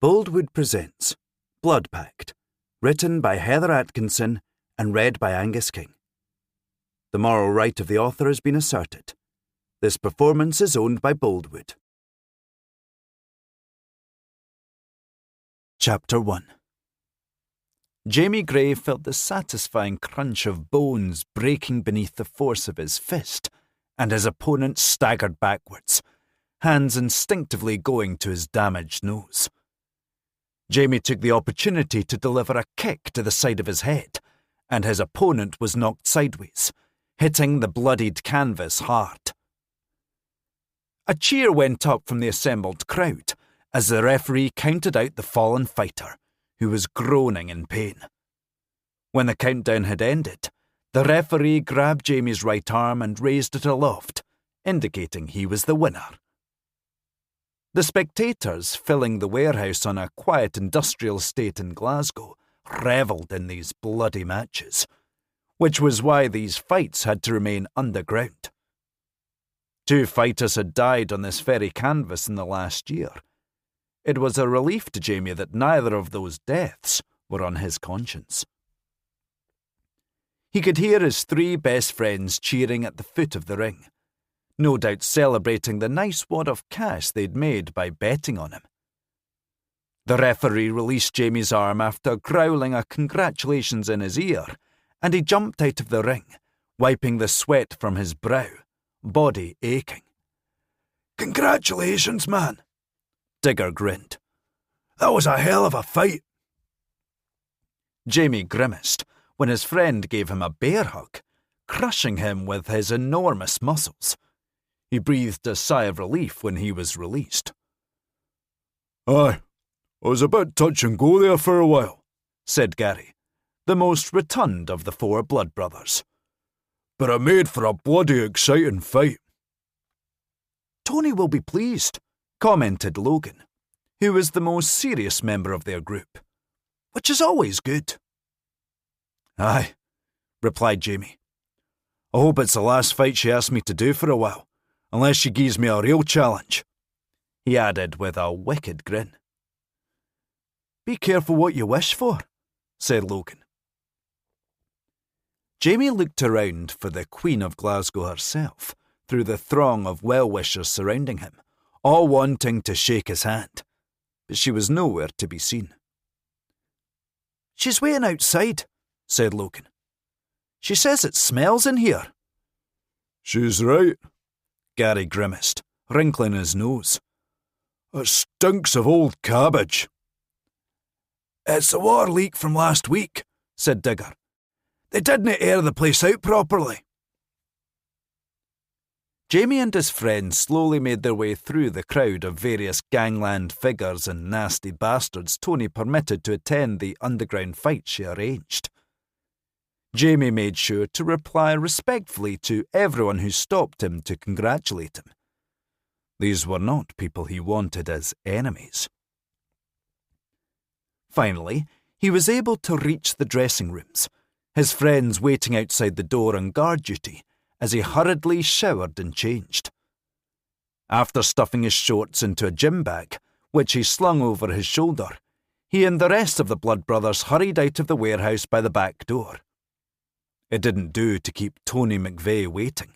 Boldwood presents Blood Pact, written by Heather Atkinson and read by Angus King. The moral right of the author has been asserted. This performance is owned by Boldwood. Chapter 1. Jamie Gray felt the satisfying crunch of bones breaking beneath the force of his fist, and his opponent staggered backwards, hands instinctively going to his damaged nose. Jamie took the opportunity to deliver a kick to the side of his head, and his opponent was knocked sideways, hitting the bloodied canvas hard. A cheer went up from the assembled crowd as the referee counted out the fallen fighter, who was groaning in pain. When the countdown had ended, the referee grabbed Jamie's right arm and raised it aloft, indicating he was the winner. The spectators filling the warehouse on a quiet industrial estate in Glasgow revelled in these bloody matches, which was why these fights had to remain underground. 2 fighters had died on this very canvas in the last year. It was a relief to Jamie that neither of those deaths were on his conscience. He could hear his 3 best friends cheering at the foot of the ring, no doubt celebrating the nice wad of cash they'd made by betting on him. The referee released Jamie's arm after growling a congratulations in his ear, and he jumped out of the ring, wiping the sweat from his brow, body aching. "Congratulations, man," Digger grinned. "That was a hell of a fight." Jamie grimaced when his friend gave him a bear hug, crushing him with his enormous muscles. He breathed a sigh of relief when he was released. "Aye, I was a bit touch and go there for a while," said Gary, the most rotund of the 4 blood brothers. "But I made for a bloody exciting fight." "Tony will be pleased," commented Logan, who was the most serious member of their group, "which is always good." "Aye," replied Jamie. "I hope it's the last fight she asked me to do for a while, unless she gives me a real challenge," he added with a wicked grin. "Be careful what you wish for," said Logan. Jamie looked around for the Queen of Glasgow herself through the throng of well-wishers surrounding him, all wanting to shake his hand, but she was nowhere to be seen. "She's waiting outside," said Logan. "She says it smells in here." "She's right," Gary grimaced, wrinkling his nose. "It stinks of old cabbage." "It's the water leak from last week," said Digger. "They didn't air the place out properly." Jamie and his friends slowly made their way through the crowd of various gangland figures and nasty bastards Tony permitted to attend the underground fight she arranged. Jamie made sure to reply respectfully to everyone who stopped him to congratulate him. These were not people he wanted as enemies. Finally, he was able to reach the dressing rooms, his friends waiting outside the door on guard duty as he hurriedly showered and changed. After stuffing his shorts into a gym bag, which he slung over his shoulder, he and the rest of the Blood Brothers hurried out of the warehouse by the back door. It didn't do to keep Tony McVay waiting.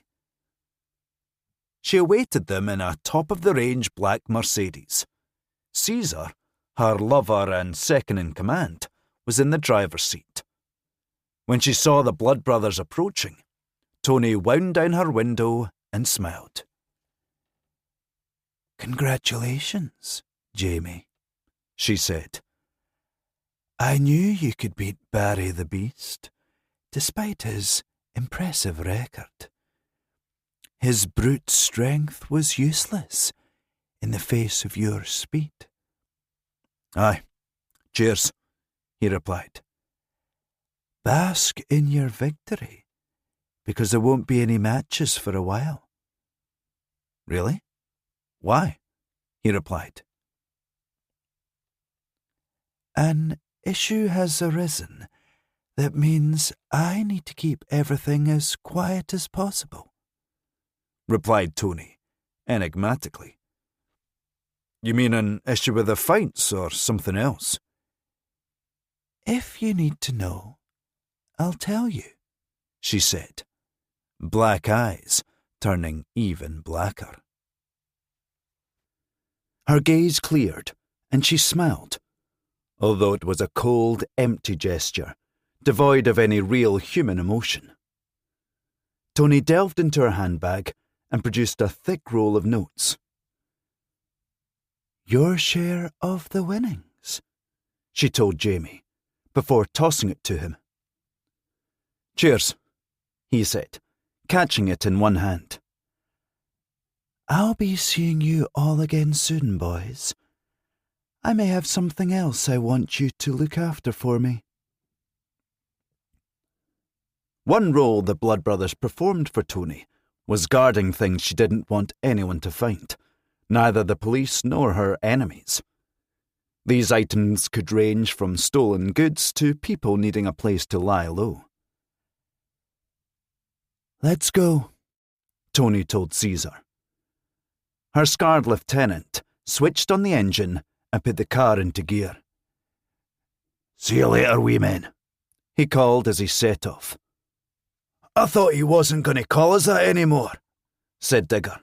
She awaited them in a top-of-the-range black Mercedes. Caesar, her lover and second-in-command, was in the driver's seat. When she saw the Blood Brothers approaching, Tony wound down her window and smiled. "Congratulations, Jamie," she said. "I knew you could beat Barry the Beast, despite his impressive record. His brute strength was useless in the face of your speed." "Aye, cheers," he replied. "Bask in your victory, because there won't be any matches for a while." "Really? Why?" he replied. "An issue has arisen that means I need to keep everything as quiet as possible," replied Tony, enigmatically. You mean an issue with the fights or something else? If you need to know, I'll tell you, she said, black eyes turning even blacker. Her gaze cleared, and she smiled, although it was a cold, empty gesture, devoid of any real human emotion. Tony delved into her handbag and produced a thick roll of notes. Your share of the winnings, she told Jamie, before tossing it to him. Cheers, he said, catching it in one hand. I'll be seeing you all again soon, boys. I may have something else I want you to look after for me. One role the Blood Brothers performed for Tony was guarding things she didn't want anyone to find, neither the police nor her enemies. These items could range from stolen goods to people needing a place to lie low. Let's go, Tony told Caesar. Her scarred lieutenant switched on the engine and put the car into gear. See you later, wee men, he called as he set off. I thought he wasn't going to call us that anymore, said Digger.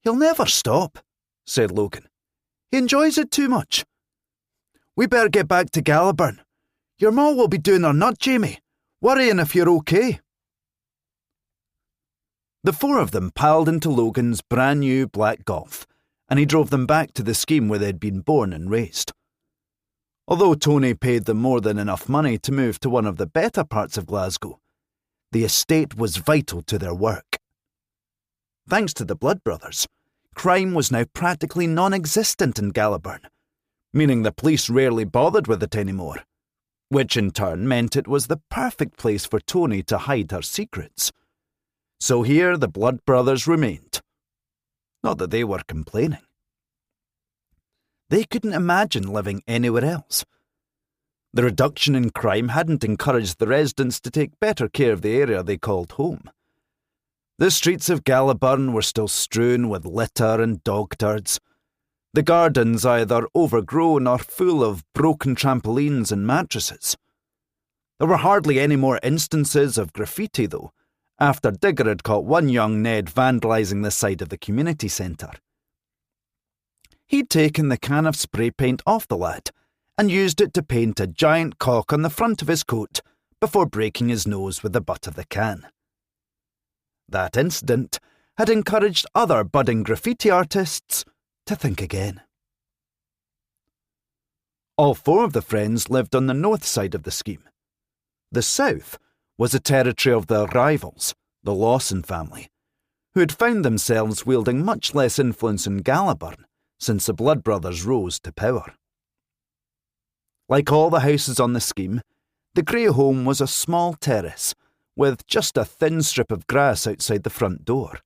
He'll never stop, said Logan. He enjoys it too much. We better get back to Gallowburn. Your ma will be doing her nut, Jamie, worrying if you're okay. The four of them piled into Logan's brand new black Golf, and he drove them back to the scheme where they'd been born and raised. Although Tony paid them more than enough money to move to one of the better parts of Glasgow, the estate was vital to their work. Thanks to the Blood Brothers, crime was now practically non-existent in Gallowburn, meaning the police rarely bothered with it anymore, which in turn meant it was the perfect place for Tony to hide her secrets. So here the Blood Brothers remained. Not that they were complaining. They couldn't imagine living anywhere else. The reduction in crime hadn't encouraged the residents to take better care of the area they called home. The streets of Gallowburn were still strewn with litter and dog turds. The gardens either overgrown or full of broken trampolines and mattresses. There were hardly any more instances of graffiti, though, after Digger had caught one young Ned vandalising the side of the community centre. He'd taken the can of spray paint off the lad and used it to paint a giant cock on the front of his coat before breaking his nose with the butt of the can. That incident had encouraged other budding graffiti artists to think again. All four of the friends lived on the north side of the scheme. The south was the territory of their rivals, the Lawson family, who had found themselves wielding much less influence in Gallowburn since the Blood Brothers rose to power. Like all the houses on the scheme, the Grey home was a small terrace with just a thin strip of grass outside the front door.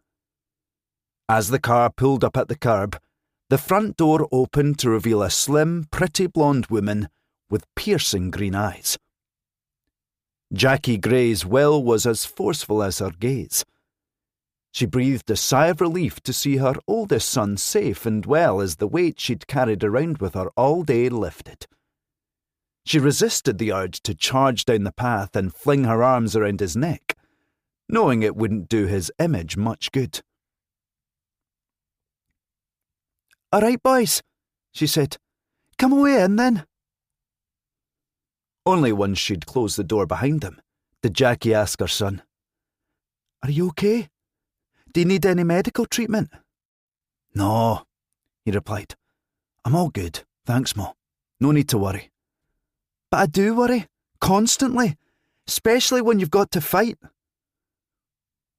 As the car pulled up at the curb, the front door opened to reveal a slim, pretty blonde woman with piercing green eyes. Jackie Gray's will was as forceful as her gaze. She breathed a sigh of relief to see her oldest son safe and well as the weight she'd carried around with her all day lifted. She resisted the urge to charge down the path and fling her arms around his neck, knowing it wouldn't do his image much good. "All right, boys," she said. "Come away in then." Only once she'd closed the door behind them did Jackie ask her son, "Are you okay? Do you need any medical treatment?" "No," he replied. "I'm all good, thanks, Ma. No need to worry." "But I do worry, constantly, especially when you've got to fight."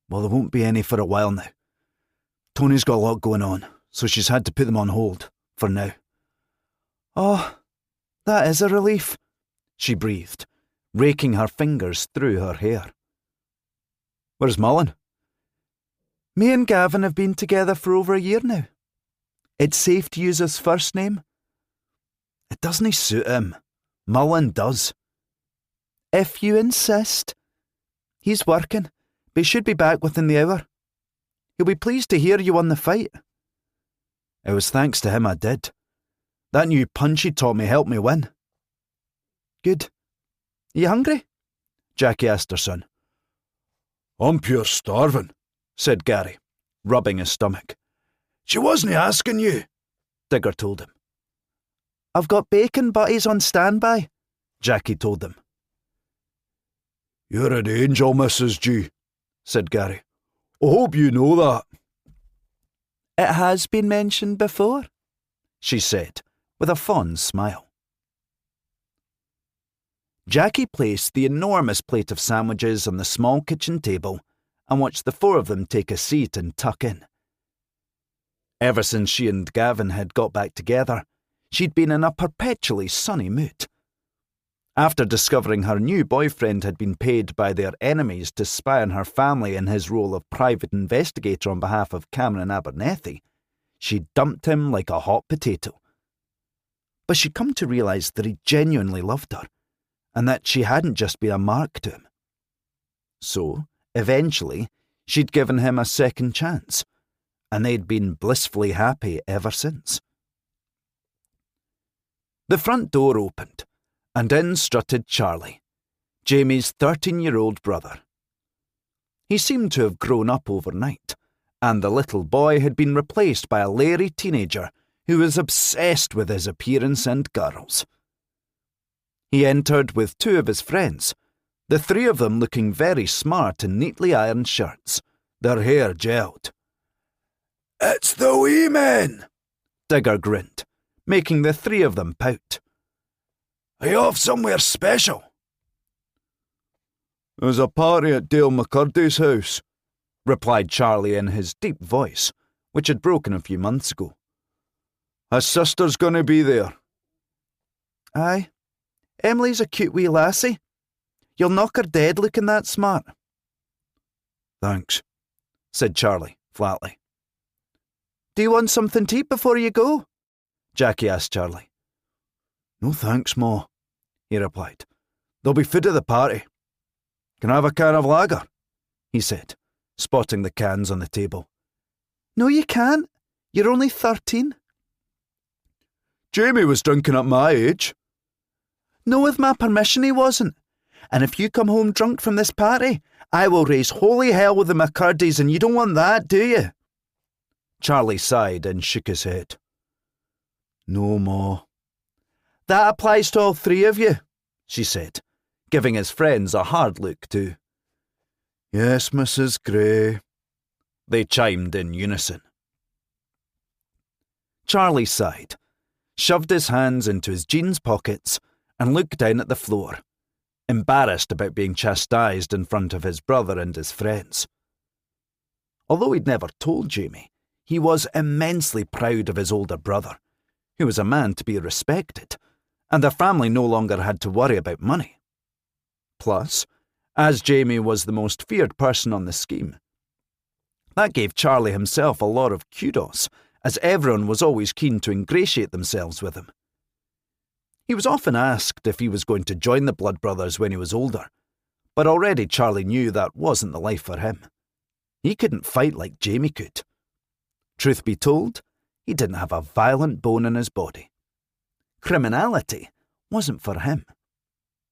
"Well, there won't be any for a while now. Tony's got a lot going on, so she's had to put them on hold, for now." "Oh, that is a relief," she breathed, raking her fingers through her hair. "Where's Mullen?" "Me and Gavin have been together for over a year now. It's safe to use his first name." "It doesn't suit him. Mullen does." "If you insist. He's working, but he should be back within the hour. He'll be pleased to hear you won the fight." It was thanks to him I did. That new punch he taught me helped me win. Good. You hungry? Jackie asked her son. I'm pure starving, said Gary, rubbing his stomach. She wasn't asking you, Digger told him. I've got bacon butties on standby, Jackie told them. You're an angel, Mrs. G, said Gary. I hope you know that. It has been mentioned before, she said, with a fond smile. Jackie placed the enormous plate of sandwiches on the small kitchen table and watched the four of them take a seat and tuck in. Ever since she and Gavin had got back together, she'd been in a perpetually sunny mood. After discovering her new boyfriend had been paid by their enemies to spy on her family in his role of private investigator on behalf of Cameron Abernethy, she dumped him like a hot potato. But she'd come to realise that he genuinely loved her, and that she hadn't just been a mark to him. So, eventually, she'd given him a second chance, and they'd been blissfully happy ever since. The front door opened, and in strutted Charlie, Jamie's 13-year-old brother. He seemed to have grown up overnight, and the little boy had been replaced by a leery teenager who was obsessed with his appearance and girls. He entered with two of his friends, the three of them looking very smart in neatly ironed shirts, their hair gelled. It's the wee men, Digger grinned, making the three of them pout. Are you off somewhere special? There's a party at Dale McCurdy's house, replied Charlie in his deep voice, which had broken a few months ago. His sister's going to be there. Aye. Emily's a cute wee lassie. You'll knock her dead looking that smart. Thanks, said Charlie, flatly. Do you want something to eat before you go? Jackie asked Charlie. No thanks, Ma, he replied. There'll be food at the party. Can I have a can of lager? He said, spotting the cans on the table. No, you can't. You're only 13. Jamie was drinking at my age. No, with my permission he wasn't. And if you come home drunk from this party, I will raise holy hell with the McCurdys, and you don't want that, do you? Charlie sighed and shook his head. No, Ma. That applies to all three of you, she said, giving his friends a hard look too. Yes, Mrs. Gray, they chimed in unison. Charlie sighed, shoved his hands into his jeans pockets, and looked down at the floor, embarrassed about being chastised in front of his brother and his friends. Although he'd never told Jamie, he was immensely proud of his older brother, who was a man to be respected, and their family no longer had to worry about money. Plus, as Jamie was the most feared person on the scheme, that gave Charlie himself a lot of kudos, as everyone was always keen to ingratiate themselves with him. He was often asked if he was going to join the Blood Brothers when he was older, but already Charlie knew that wasn't the life for him. He couldn't fight like Jamie could. Truth be told, he didn't have a violent bone in his body. Criminality wasn't for him.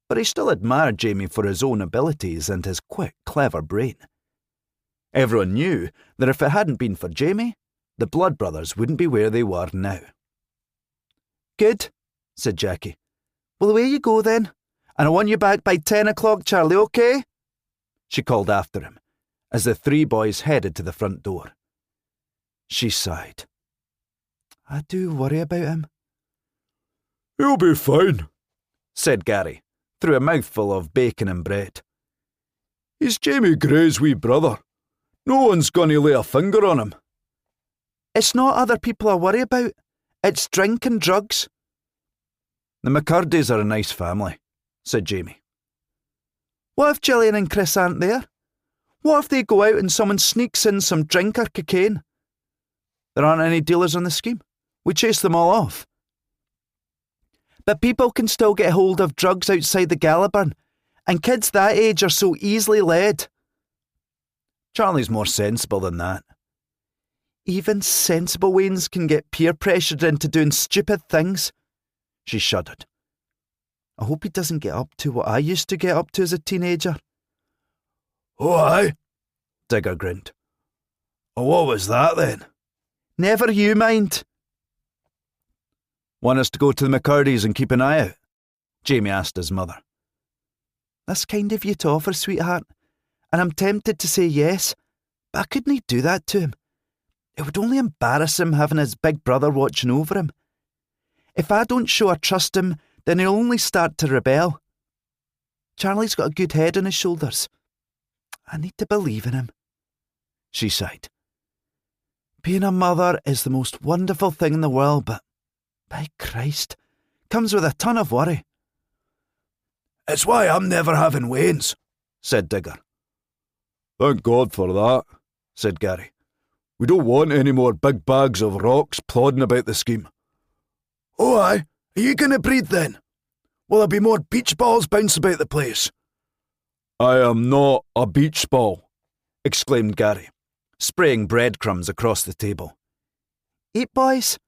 But he still admired Jamie for his own abilities and his quick, clever brain. Everyone knew that if it hadn't been for Jamie, the Blood Brothers wouldn't be where they were now. Good, said Jackie. Well, away you go then. And I want you back by 10 o'clock, Charlie, okay? She called after him, as the three boys headed to the front door. She sighed. I do worry about him. He'll be fine, said Gary, through a mouthful of bacon and bread. He's Jamie Gray's wee brother. No one's going to lay a finger on him. It's not other people I worry about. It's drink and drugs. The McCurdys are a nice family, said Jamie. What if Gillian and Chris aren't there? What if they go out and someone sneaks in some drink or cocaine? There aren't any dealers on the scheme. We chase them all off. But people can still get hold of drugs outside the Gallowburn, and kids that age are so easily led. Charlie's more sensible than that. Even sensible Waynes can get peer-pressured into doing stupid things. She shuddered. I hope he doesn't get up to what I used to get up to as a teenager. Oh, aye? Digger grinned. Oh, what was that then? Never you mind. Want us to go to the McCurdy's and keep an eye out? Jamie asked his mother. That's kind of you to offer, sweetheart, and I'm tempted to say yes, but I couldn't do that to him. It would only embarrass him having his big brother watching over him. If I don't show I trust him, then he'll only start to rebel. Charlie's got a good head on his shoulders. I need to believe in him. She sighed. Being a mother is the most wonderful thing in the world, but, by Christ, comes with a ton of worry. It's why I'm never having Waynes, said Digger. Thank God for that, said Gary. We don't want any more big bags of rocks plodding about the scheme. Oh, aye. Are you going to breed then? Will there be more beach balls bounce about the place? I am not a beach ball, exclaimed Gary, spraying breadcrumbs across the table. Eat, boys,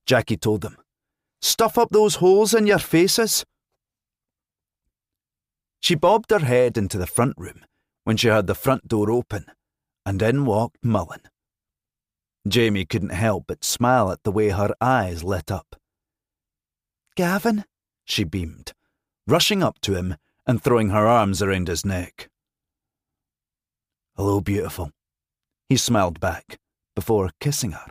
Jackie told them. Stuff up those holes in your faces. She bobbed her head into the front room when she heard the front door open, and in walked Mullen. Jamie couldn't help but smile at the way her eyes lit up. Gavin, she beamed, rushing up to him and throwing her arms around his neck. Hello, beautiful, he smiled back before kissing her.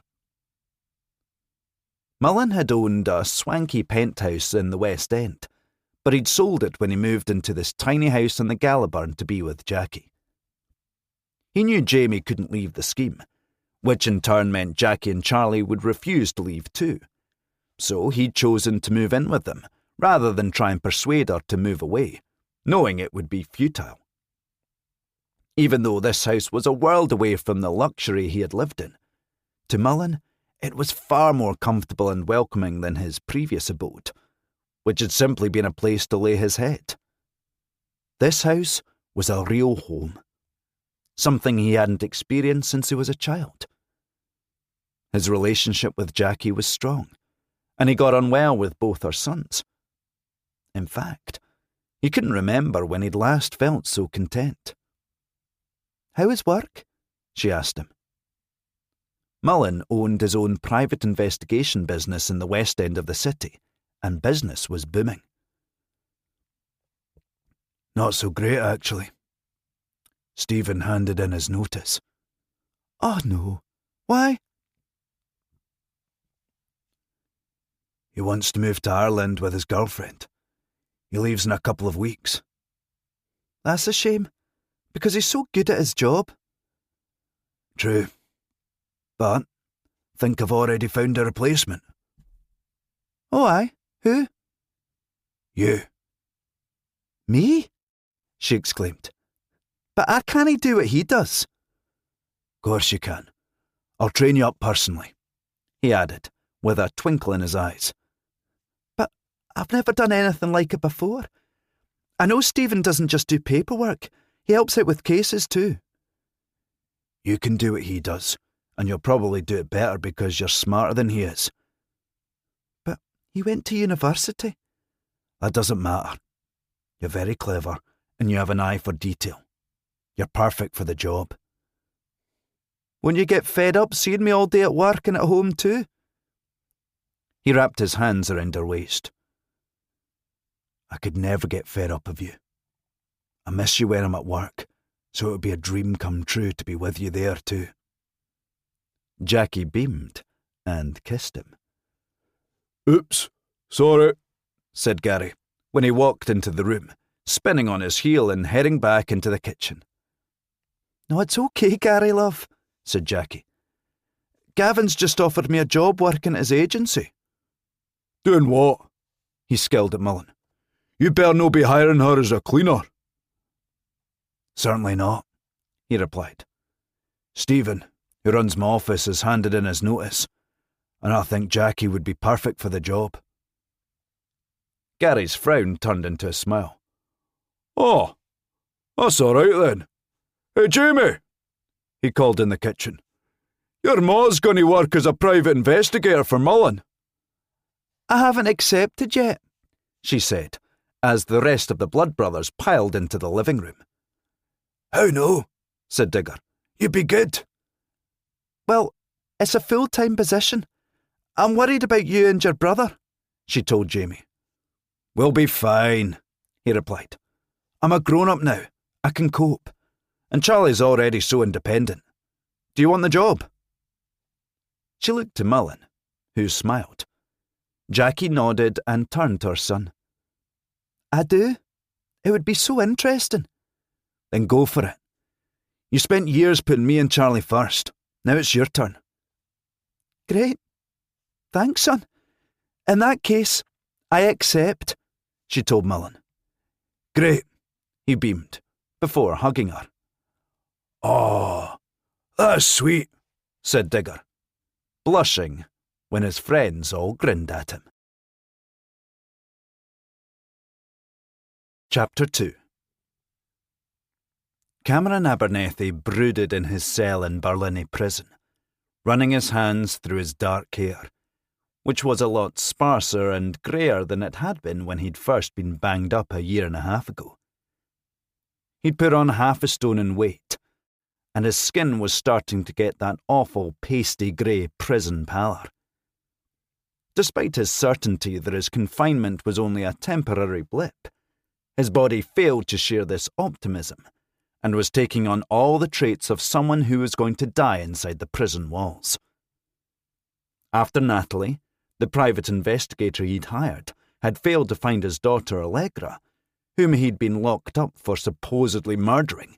Mullen had owned a swanky penthouse in the West End, but he'd sold it when he moved into this tiny house in the Gallowburn to be with Jackie. He knew Jamie couldn't leave the scheme, which in turn meant Jackie and Charlie would refuse to leave too. So he'd chosen to move in with them, rather than try and persuade her to move away, knowing it would be futile. Even though this house was a world away from the luxury he had lived in, to Mullen, it was far more comfortable and welcoming than his previous abode, which had simply been a place to lay his head. This house was a real home, something he hadn't experienced since he was a child. His relationship with Jackie was strong, and he got on well with both her sons. In fact, he couldn't remember when he'd last felt so content. How is work? She asked him. Mullen owned his own private investigation business in the West End of the city, and business was booming. Not so great, actually. Stephen handed in his notice. Oh, no. Why? He wants to move to Ireland with his girlfriend. He leaves in a couple of weeks. That's a shame, because he's so good at his job. True. But, think I've already found a replacement. Oh, aye? Who? You. Me? She exclaimed. But I can't do what he does. Course you can. I'll train you up personally, he added, with a twinkle in his eyes. But I've never done anything like it before. I know Stephen doesn't just do paperwork. He helps out with cases too. You can do what he does, and you'll probably do it better because you're smarter than he is. But he went to university. That doesn't matter. You're very clever, and you have an eye for detail. You're perfect for the job. Won't you get fed up seeing me all day at work and at home too? He wrapped his hands around her waist. I could never get fed up of you. I miss you when I'm at work, so it would be a dream come true to be with you there too. Jackie beamed and kissed him. Oops, sorry, said Gary, when he walked into the room, spinning on his heel and heading back into the kitchen. No, it's okay, Gary, love, said Jackie. Gavin's just offered me a job working at his agency. Doing what? He scowled at Mullen. You better no be hiring her as a cleaner. Certainly not, he replied. Stephen, who runs my office, has handed in his notice, and I think Jackie would be perfect for the job. Gary's frown turned into a smile. Oh, that's all right then. Hey, Jamie, he called in the kitchen. Your ma's going to work as a private investigator for Mullen. I haven't accepted yet, she said, as the rest of the Blood brothers piled into the living room. How no? Said Digger. You'd be good. Well, it's a full-time position. I'm worried about you and your brother, she told Jamie. We'll be fine, he replied. I'm a grown-up now. I can cope. And Charlie's already so independent. Do you want the job? She looked to Mullen, who smiled. Jackie nodded and turned to her son. I do. It would be so interesting. Then go for it. You spent years putting me and Charlie first. Now it's your turn. Great. Thanks, son. In that case, I accept, she told Mullen. Great, he beamed, before hugging her. Oh, that's sweet, said Digger, blushing when his friends all grinned at him. Chapter 2. Cameron Abernethy brooded in his cell in Barlinnie prison, running his hands through his dark hair, which was a lot sparser and greyer than it had been when he'd first been banged up a year and a half ago. He'd put on half a stone in weight, and his skin was starting to get that awful pasty grey prison pallor. Despite his certainty that his confinement was only a temporary blip, his body failed to share this optimism, and was taking on all the traits of someone who was going to die inside the prison walls. After Natalie, the private investigator he'd hired, had failed to find his daughter Allegra, whom he'd been locked up for supposedly murdering,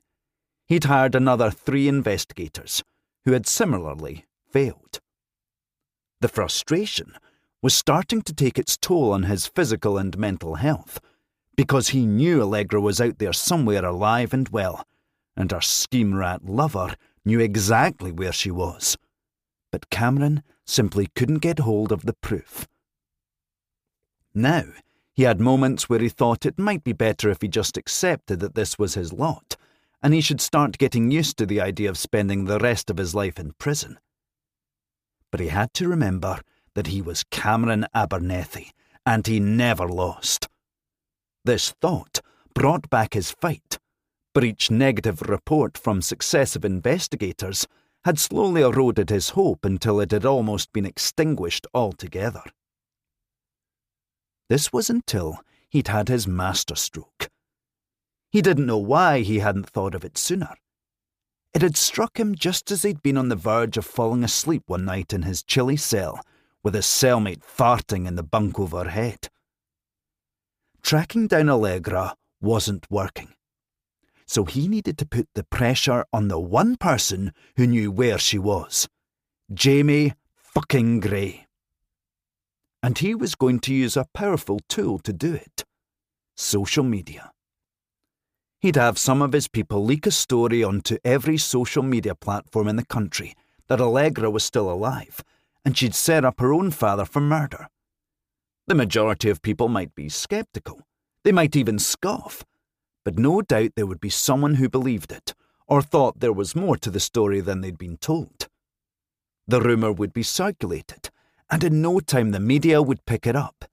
he'd hired another 3 investigators, who had similarly failed. The frustration was starting to take its toll on his physical and mental health, because he knew Allegra was out there somewhere alive and well, and her scheme rat lover knew exactly where she was. But Cameron simply couldn't get hold of the proof. Now, he had moments where he thought it might be better if he just accepted that this was his lot, and he should start getting used to the idea of spending the rest of his life in prison. But he had to remember that he was Cameron Abernethy, and he never lost. This thought brought back his fight, but each negative report from successive investigators had slowly eroded his hope until it had almost been extinguished altogether. This was until he'd had his masterstroke. He didn't know why he hadn't thought of it sooner. It had struck him just as he'd been on the verge of falling asleep one night in his chilly cell, with his cellmate farting in the bunk overhead. Tracking down Allegra wasn't working, so he needed to put the pressure on the one person who knew where she was, Jamie fucking Gray. And he was going to use a powerful tool to do it: social media. He'd have some of his people leak a story onto every social media platform in the country that Allegra was still alive, and she'd set up her own father for murder. The majority of people might be sceptical. They might even scoff. But no doubt there would be someone who believed it, or thought there was more to the story than they'd been told. The rumour would be circulated, and in no time the media would pick it up.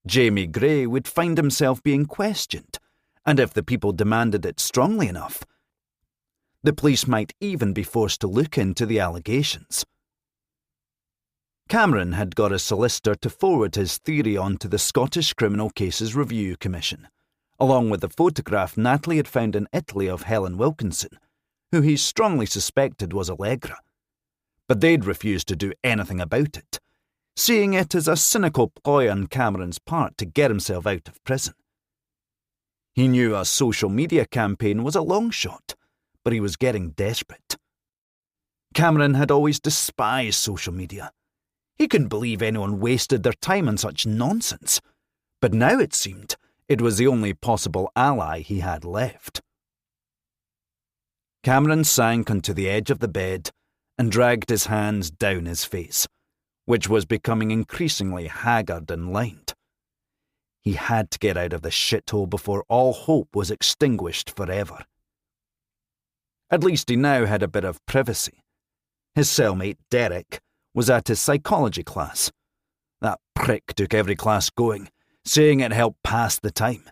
Jamie Gray would find himself being questioned, and if the people demanded it strongly enough, the police might even be forced to look into the allegations. Cameron had got a solicitor to forward his theory on to the Scottish Criminal Cases Review Commission, along with the photograph Natalie had found in Italy of Helen Wilkinson, who he strongly suspected was Allegra. But they'd refused to do anything about it, seeing it as a cynical ploy on Cameron's part to get himself out of prison. He knew a social media campaign was a long shot, but he was getting desperate. Cameron had always despised social media. He couldn't believe anyone wasted their time on such nonsense, but now it seemed it was the only possible ally he had left. Cameron sank onto the edge of the bed and dragged his hands down his face, which was becoming increasingly haggard and lined. He had to get out of the shithole before all hope was extinguished forever. At least he now had a bit of privacy. His cellmate, Derek, was at his psychology class. That prick took every class going, saying it helped pass the time.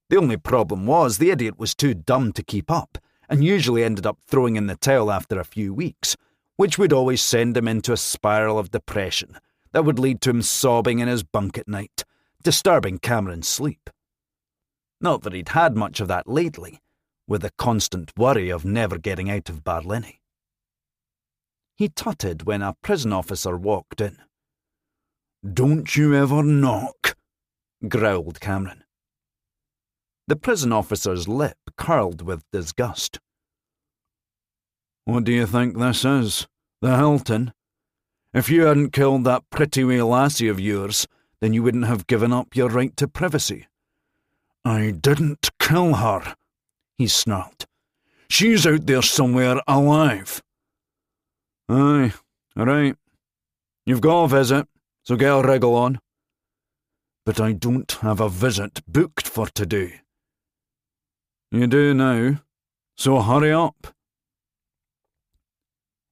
The only problem was the idiot was too dumb to keep up, and usually ended up throwing in the towel after a few weeks, which would always send him into a spiral of depression that would lead to him sobbing in his bunk at night, disturbing Cameron's sleep. Not that he'd had much of that lately, with the constant worry of never getting out of Barlinnie. He tutted when a prison officer walked in. "Don't you ever knock," growled Cameron. The prison officer's lip curled with disgust. "What do you think this is? The Hilton? If you hadn't killed that pretty wee lassie of yours, then you wouldn't have given up your right to privacy." "I didn't kill her," he snarled. "She's out there somewhere alive." "Aye, all right. You've got a visit, so get a wriggle on." "But I don't have a visit booked for today." "You do now, so hurry up."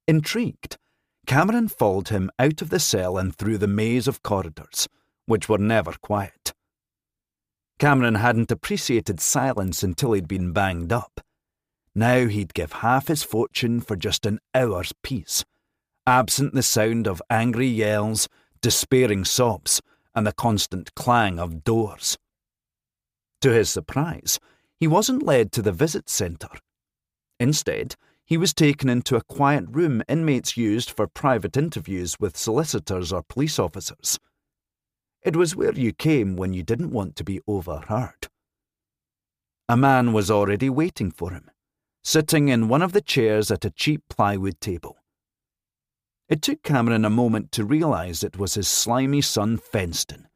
Intrigued, Cameron followed him out of the cell and through the maze of corridors, which were never quiet. Cameron hadn't appreciated silence until he'd been banged up. Now he'd give half his fortune for just an hour's peace, absent the sound of angry yells, despairing sobs, and the constant clang of doors. To his surprise, he wasn't led to the visit centre. Instead, he was taken into a quiet room inmates used for private interviews with solicitors or police officers. It was where you came when you didn't want to be overheard. A man was already waiting for him, sitting in one of the chairs at a cheap plywood table. It took Cameron a moment to realise it was his slimy son Fenston.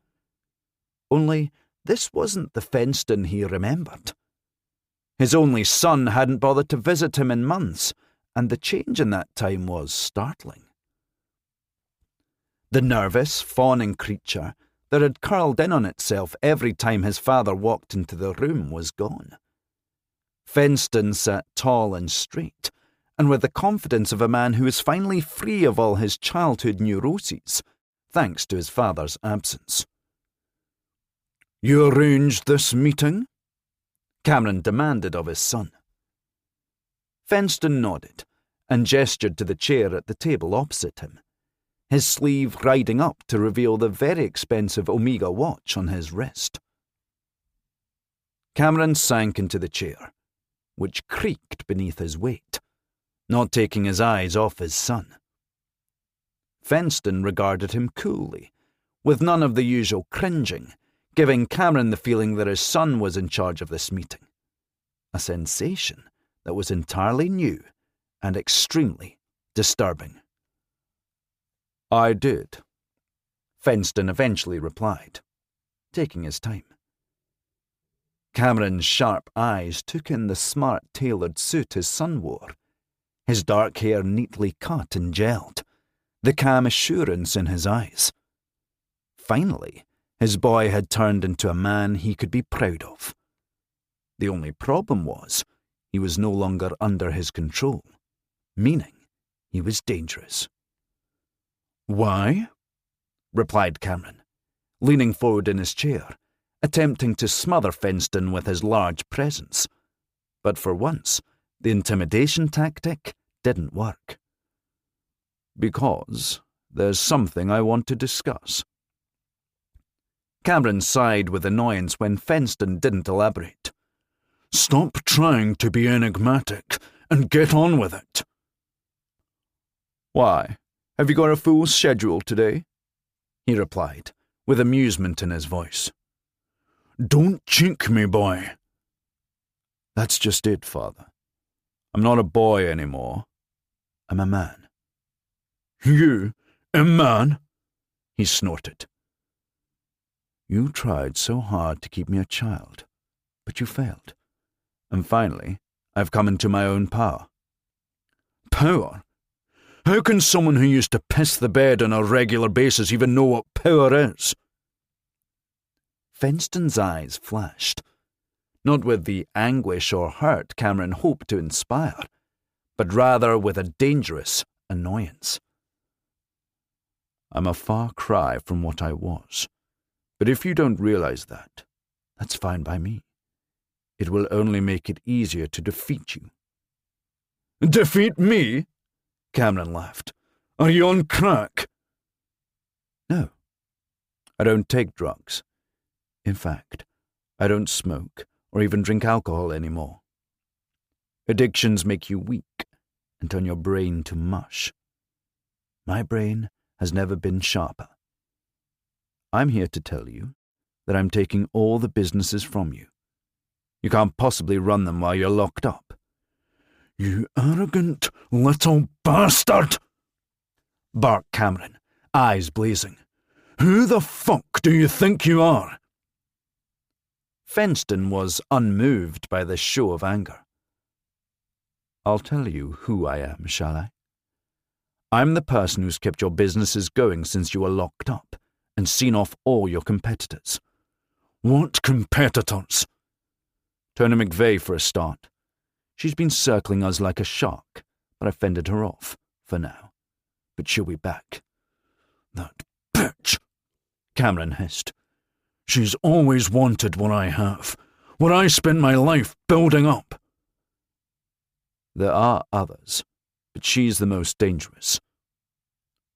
Only this wasn't the Fenston he remembered. His only son hadn't bothered to visit him in months, and the change in that time was startling. The nervous, fawning creature that had curled in on itself every time his father walked into the room was gone. Fenston sat tall and straight, and with the confidence of a man who is finally free of all his childhood neuroses, thanks to his father's absence. "You arranged this meeting?" Cameron demanded of his son. Fenston nodded and gestured to the chair at the table opposite him, his sleeve riding up to reveal the very expensive Omega watch on his wrist. Cameron sank into the chair, which creaked beneath his weight, not taking his eyes off his son. Fenston regarded him coolly, with none of the usual cringing, giving Cameron the feeling that his son was in charge of this meeting, a sensation that was entirely new and extremely disturbing. "I did," Fenston eventually replied, taking his time. Cameron's sharp eyes took in the smart tailored suit his son wore, his dark hair neatly cut and gelled, the calm assurance in his eyes. Finally, his boy had turned into a man he could be proud of. The only problem was, he was no longer under his control, meaning he was dangerous. "Why?" replied Cameron, leaning forward in his chair, attempting to smother Fenston with his large presence. But for once, the intimidation tactic didn't work. "Because there's something I want to discuss." Cameron sighed with annoyance when Fenston didn't elaborate. "Stop trying to be enigmatic and get on with it." "Why, have you got a full schedule today?" he replied, with amusement in his voice. "Don't chink me, boy." "That's just it, Father. I'm not a boy anymore. I'm a man." "You, a man?" he snorted. "You tried so hard to keep me a child, but you failed. And finally, I've come into my own power." "Power? How can someone who used to piss the bed on a regular basis even know what power is?" Fenston's eyes flashed, not with the anguish or hurt Cameron hoped to inspire, but rather with a dangerous, annoyance. I'm a far cry from what I was, but if you don't realize that, that's fine by me. It will only make it easier to defeat you. Defeat me? Cameron laughed. Are you on crack? No. I don't take drugs. In fact, I don't smoke or even drink alcohol anymore. Addictions make you weak and turn your brain to mush. My brain has never been sharper. I'm here to tell you that I'm taking all the businesses from you. You can't possibly run them while you're locked up. You arrogant little bastard! Barked Cameron, eyes blazing. Who the fuck do you think you are? Fenston was unmoved by this show of anger. I'll tell you who I am, shall I? I'm the person who's kept your businesses going since you were locked up and seen off all your competitors. What competitors? Turner McVay for a start. She's been circling us like a shark, but I fended her off, for now. But she'll be back. That bitch, Cameron hissed. She's always wanted what I have, what I spent my life building up. There are others, but she's the most dangerous.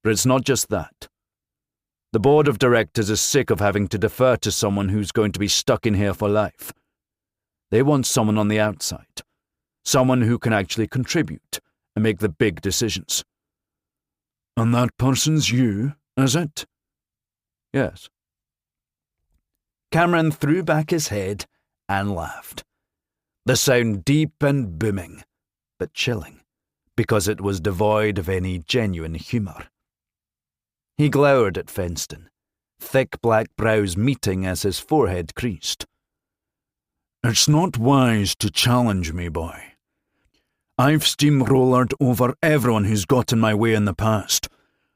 But it's not just that. The board of directors is sick of having to defer to someone who's going to be stuck in here for life. They want someone on the outside, someone who can actually contribute and make the big decisions. And that person's you, is it? Yes. Cameron threw back his head and laughed. The sound deep and booming, but chilling, because it was devoid of any genuine humour. He glowered at Fenston, thick black brows meeting as his forehead creased. It's not wise to challenge me, boy. I've steamrollered over everyone who's got in my way in the past,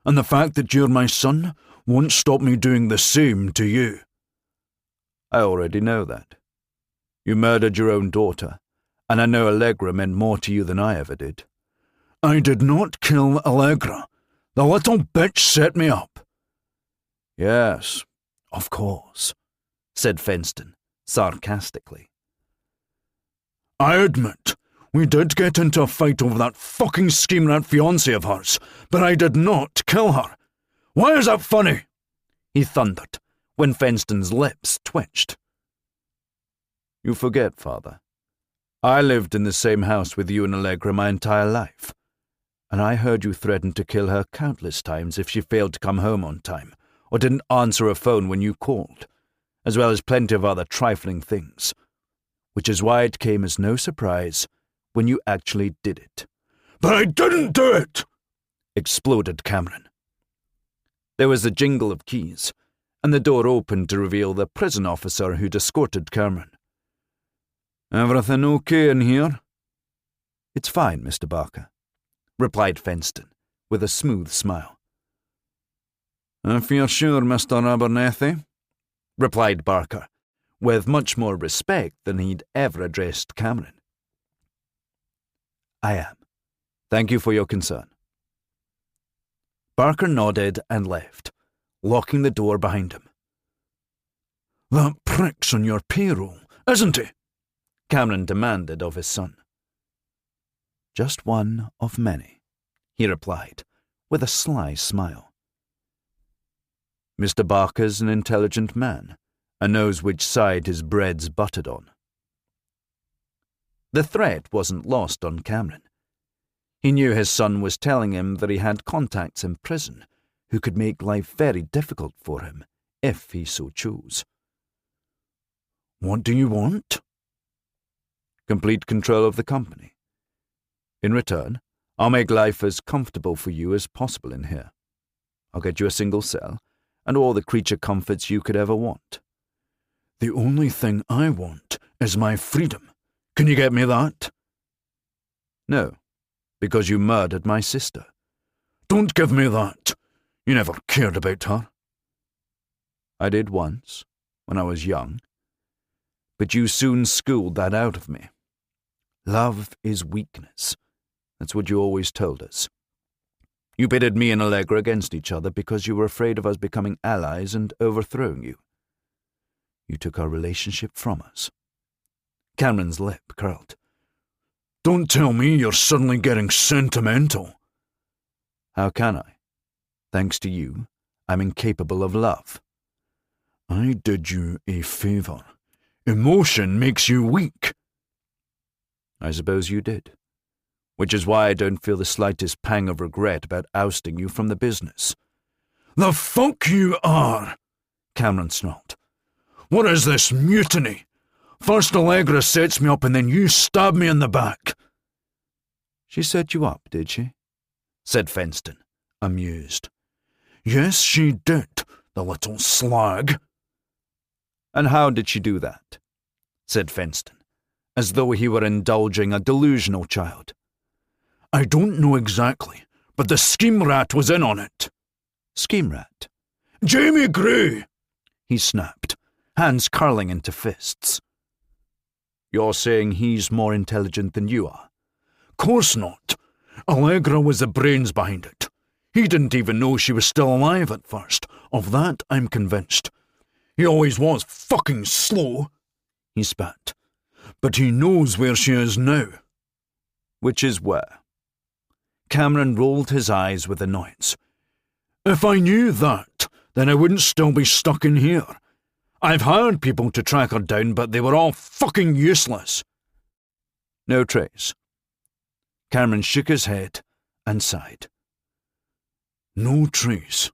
and the fact that you're my son won't stop me doing the same to you. I already know that. You murdered your own daughter, and I know Allegra meant more to you than I ever did. I did not kill Allegra. The little bitch set me up. Yes, of course, said Fenston, sarcastically. I admit, we did get into a fight over that fucking scheme rat fiancé of hers, but I did not kill her. Why is that funny? He thundered, when Fenston's lips twitched. You forget, Father. I lived in the same house with you and Allegra my entire life, and I heard you threaten to kill her countless times if she failed to come home on time or didn't answer a phone when you called, as well as plenty of other trifling things, which is why it came as no surprise when you actually did it. But I didn't do it! Exploded Cameron. There was a jingle of keys, and the door opened to reveal the prison officer who'd escorted Cameron. Everything okay in here? It's fine, Mr. Barker, replied Fenston, with a smooth smile. If you're sure, Mr. Abernethy, replied Barker, with much more respect than he'd ever addressed Cameron. I am. Thank you for your concern. Barker nodded and left, locking the door behind him. That prick's on your payroll, isn't he? Cameron demanded of his son. Just one of many, he replied, with a sly smile. Mr. Barker's an intelligent man, and knows which side his bread's buttered on. The threat wasn't lost on Cameron. He knew his son was telling him that he had contacts in prison who could make life very difficult for him, if he so chose. What do you want? Complete control of the company. In return, I'll make life as comfortable for you as possible in here. I'll get you a single cell, and all the creature comforts you could ever want. The only thing I want is my freedom. Can you get me that? No, because you murdered my sister. Don't give me that. You never cared about her. I did once, when I was young. But you soon schooled that out of me. Love is weakness. That's what you always told us. You pitted me and Allegra against each other because you were afraid of us becoming allies and overthrowing you. You took our relationship from us." Cameron's lip curled. "Don't tell me you're suddenly getting sentimental." "How can I? Thanks to you, I'm incapable of love." "I did you a favour. Emotion makes you weak." "I suppose you did. Which is why I don't feel the slightest pang of regret about ousting you from the business." "The fuck you are!" Cameron snarled. "What is this mutiny? First Allegra sets me up and then you stab me in the back." "She set you up, did she?" said Fenston, amused. "Yes, she did, the little slag." "And how did she do that?" said Fenston, as though he were indulging a delusional child. "I don't know exactly, but the scheme rat was in on it." "Scheme rat?" "Jamie Gray!" he snapped, hands curling into fists. "You're saying he's more intelligent than you are?" "Course not. Allegra was the brains behind it. He didn't even know she was still alive at first. Of that I'm convinced. He always was fucking slow," he spat. "But he knows where she is now." "Which is where?" Cameron rolled his eyes with annoyance. "If I knew that, then I wouldn't still be stuck in here. I've hired people to track her down, but they were all fucking useless." "No trace?" Cameron shook his head and sighed. "No trace."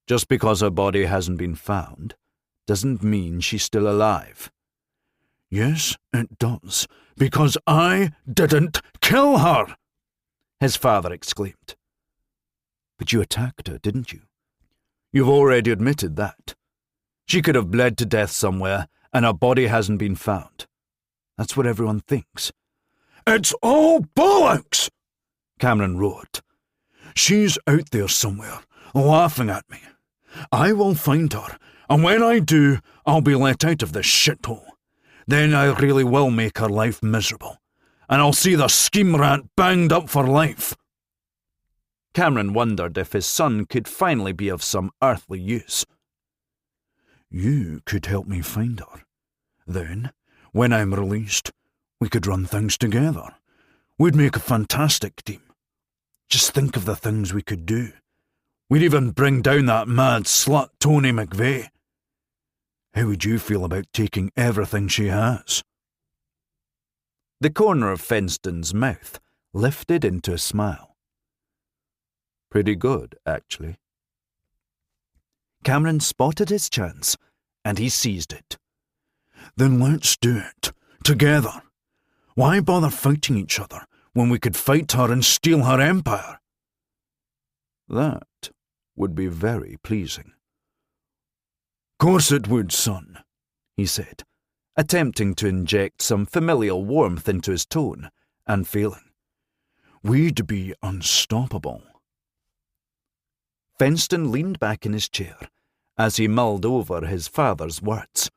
"Just because her body hasn't been found doesn't mean she's still alive." "Yes, it does, because I didn't kill her," his father exclaimed. "But you attacked her, didn't you? You've already admitted that. She could have bled to death somewhere, and her body hasn't been found. That's what everyone thinks." "It's all bollocks!" Cameron roared. "She's out there somewhere, laughing at me. I will find her, and when I do, I'll be let out of this shithole. Then I really will make her life miserable, and I'll see the scheme rat banged up for life." Cameron wondered if his son could finally be of some earthly use. "You could help me find her. Then, when I'm released, we could run things together. We'd make a fantastic team. Just think of the things we could do. We'd even bring down that mad slut Tony McVay. How would you feel about taking everything she has?" The corner of Fenston's mouth lifted into a smile. "Pretty good, actually." Cameron spotted his chance, and he seized it. "Then let's do it, together. Why bother fighting each other when we could fight her and steal her empire?" "That would be very pleasing." "Course it would, son," he said, attempting to inject some familial warmth into his tone, and failing. "We'd be unstoppable." Fenston leaned back in his chair as he mulled over his father's words.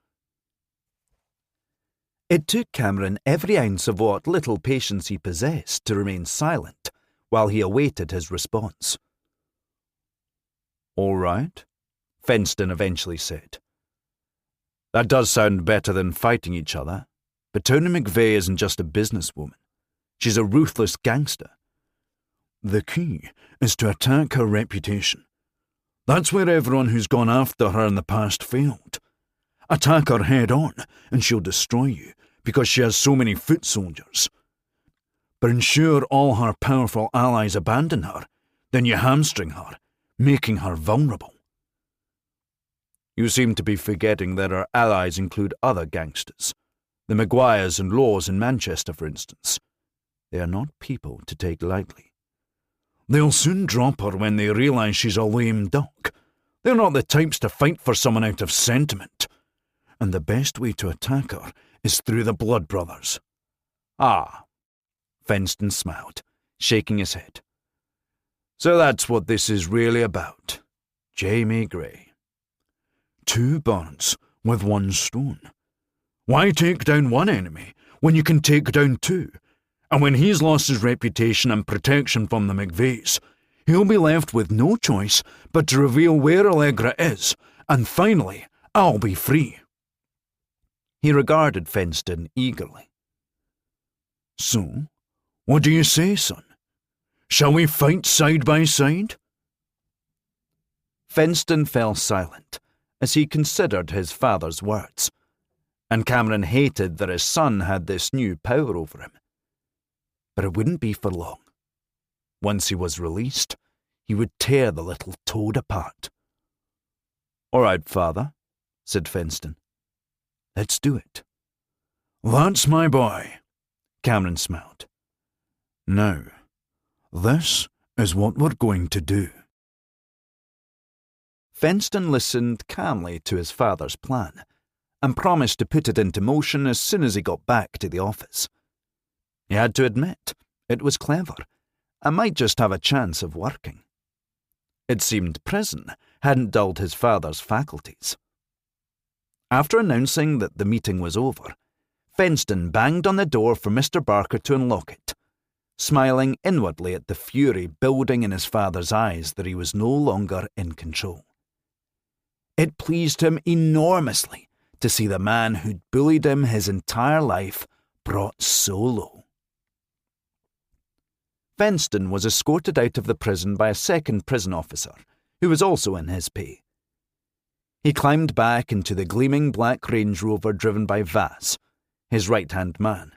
It took Cameron every ounce of what little patience he possessed to remain silent while he awaited his response. "All right," Fenston eventually said. "That does sound better than fighting each other, but Tony McVay isn't just a businesswoman. She's a ruthless gangster." "The key is to attack her reputation. That's where everyone who's gone after her in the past failed. Attack her head on, and she'll destroy you, because she has so many foot soldiers. But ensure all her powerful allies abandon her, then you hamstring her, making her vulnerable." "You seem to be forgetting that our allies include other gangsters, the McGuires and Laws in Manchester, for instance. They are not people to take lightly." "They'll soon drop her when they realise she's a lame duck. They're not the types to fight for someone out of sentiment. And the best way to attack her is through the Blood Brothers." "Ah," Fenston smiled, shaking his head. "So that's what this is really about. Jamie Gray." "Two birds with one stone. Why take down one enemy when you can take down two? And when he's lost his reputation and protection from the McVays, he'll be left with no choice but to reveal where Allegra is, and finally, I'll be free." He regarded Fenston eagerly. "So, what do you say, son? Shall we fight side by side?" Fenston fell silent as he considered his father's words, and Cameron hated that his son had this new power over him. But it wouldn't be for long. Once he was released, he would tear the little toad apart. "All right, father," said Fenston. "Let's do it." "That's my boy," Cameron smiled. "Now, this is what we're going to do." Fenston listened calmly to his father's plan and promised to put it into motion as soon as he got back to the office. He had to admit, it was clever and might just have a chance of working. It seemed prison hadn't dulled his father's faculties. After announcing that the meeting was over, Fenston banged on the door for Mr. Barker to unlock it, smiling inwardly at the fury building in his father's eyes that he was no longer in control. It pleased him enormously to see the man who'd bullied him his entire life brought so low. Fenston was escorted out of the prison by a second prison officer, who was also in his pay. He climbed back into the gleaming black Range Rover driven by Vass, his right-hand man,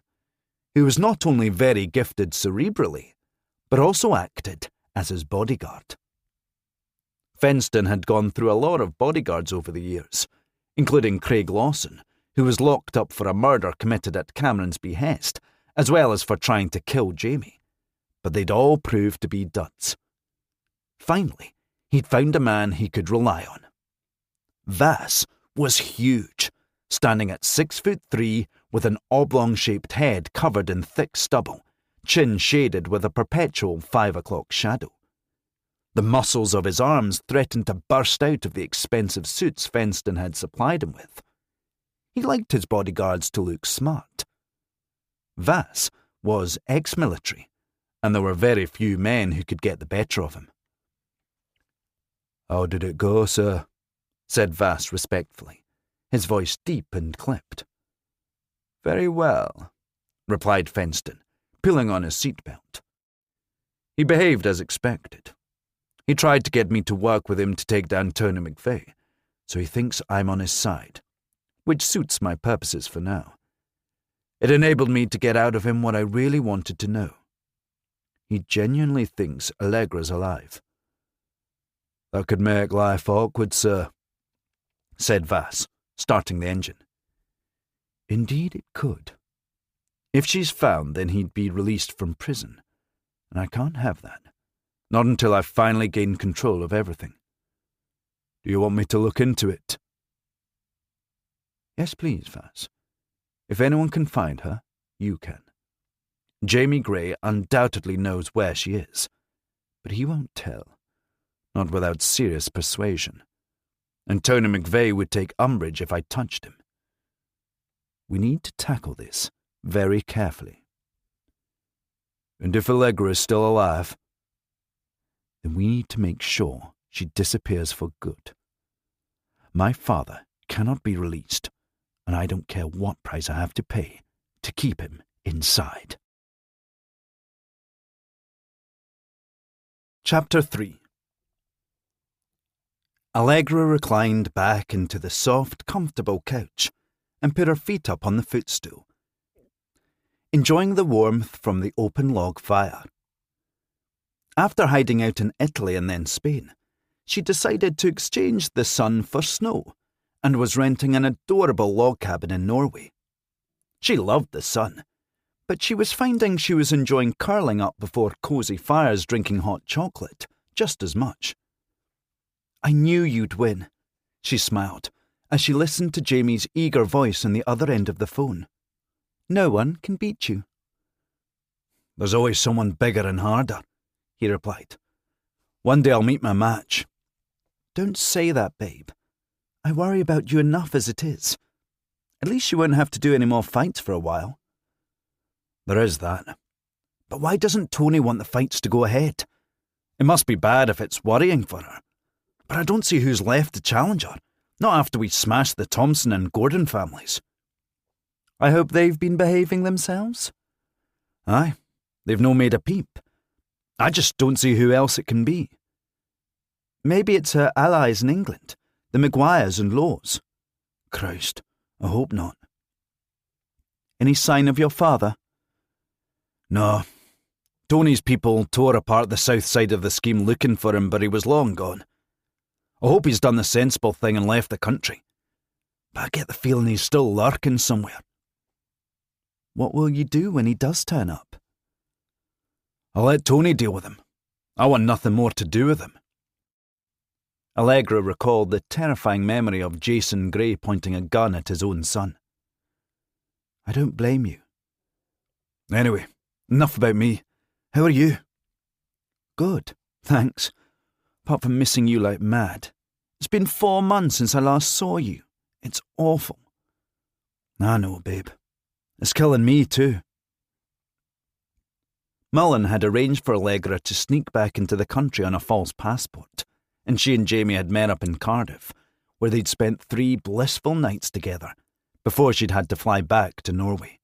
who was not only very gifted cerebrally, but also acted as his bodyguard. Fenston had gone through a lot of bodyguards over the years, including Craig Lawson, who was locked up for a murder committed at Cameron's behest, as well as for trying to kill Jamie, but they'd all proved to be duds. Finally, he'd found a man he could rely on. Vass was huge, standing at 6'3" with an oblong-shaped head covered in thick stubble, chin shaded with a perpetual 5 o'clock shadow. The muscles of his arms threatened to burst out of the expensive suits Fenston had supplied him with. He liked his bodyguards to look smart. Vass was ex-military, and there were very few men who could get the better of him. "How did it go, sir?" said Vass respectfully, his voice deep and clipped. "Very well," replied Fenston, pulling on his seatbelt. "He behaved as expected. He tried to get me to work with him to take down Tony McVay, so he thinks I'm on his side, which suits my purposes for now. It enabled me to get out of him what I really wanted to know. He genuinely thinks Allegra's alive." "That could make life awkward, sir," said Vass, starting the engine. "Indeed it could. If she's found, then he'd be released from prison, and I can't have that. Not until I've finally gained control of everything. Do you want me to look into it?" "Yes, please, Vass. If anyone can find her, you can. Jamie Gray undoubtedly knows where she is, but he won't tell, not without serious persuasion. And Tony McVay would take umbrage if I touched him. We need to tackle this very carefully." "And if Allegra is still alive?" "Then we need to make sure she disappears for good. My father cannot be released, and I don't care what price I have to pay to keep him inside." Chapter 3. Allegra reclined back into the soft, comfortable couch and put her feet up on the footstool, enjoying the warmth from the open log fire. After hiding out in Italy and then Spain, she decided to exchange the sun for snow and was renting an adorable log cabin in Norway. She loved the sun, but she was finding she was enjoying curling up before cosy fires drinking hot chocolate just as much. "I knew you'd win," she smiled as she listened to Jamie's eager voice on the other end of the phone. "No one can beat you." "There's always someone bigger and harder," he replied. "One day I'll meet my match." "Don't say that, babe. I worry about you enough as it is. At least you won't have to do any more fights for a while." "There is that. But why doesn't Tony want the fights to go ahead? It must be bad if it's worrying for her. But I don't see who's left to challenge her, not after we smashed the Thompson and Gordon families. I hope they've been behaving themselves? Aye, they've no made a peep. I just don't see who else it can be. Maybe it's her allies in England, the McVays and Laws. Christ, I hope not. Any sign of your father? No. Tony's people tore apart the south side of the scheme looking for him, but he was long gone. I hope he's done the sensible thing and left the country. But I get the feeling he's still lurking somewhere. What will you do when he does turn up? I'll let Tony deal with him. I want nothing more to do with him. Allegra recalled the terrifying memory of Jason Gray pointing a gun at his own son. I don't blame you. Anyway, enough about me. How are you? Good, thanks. Apart from missing you like mad. It's been 4 months since I last saw you. It's awful. I know, babe. It's killing me too. Mullen had arranged for Allegra to sneak back into the country on a false passport, and she and Jamie had met up in Cardiff, where they'd spent 3 blissful nights together, before she'd had to fly back to Norway.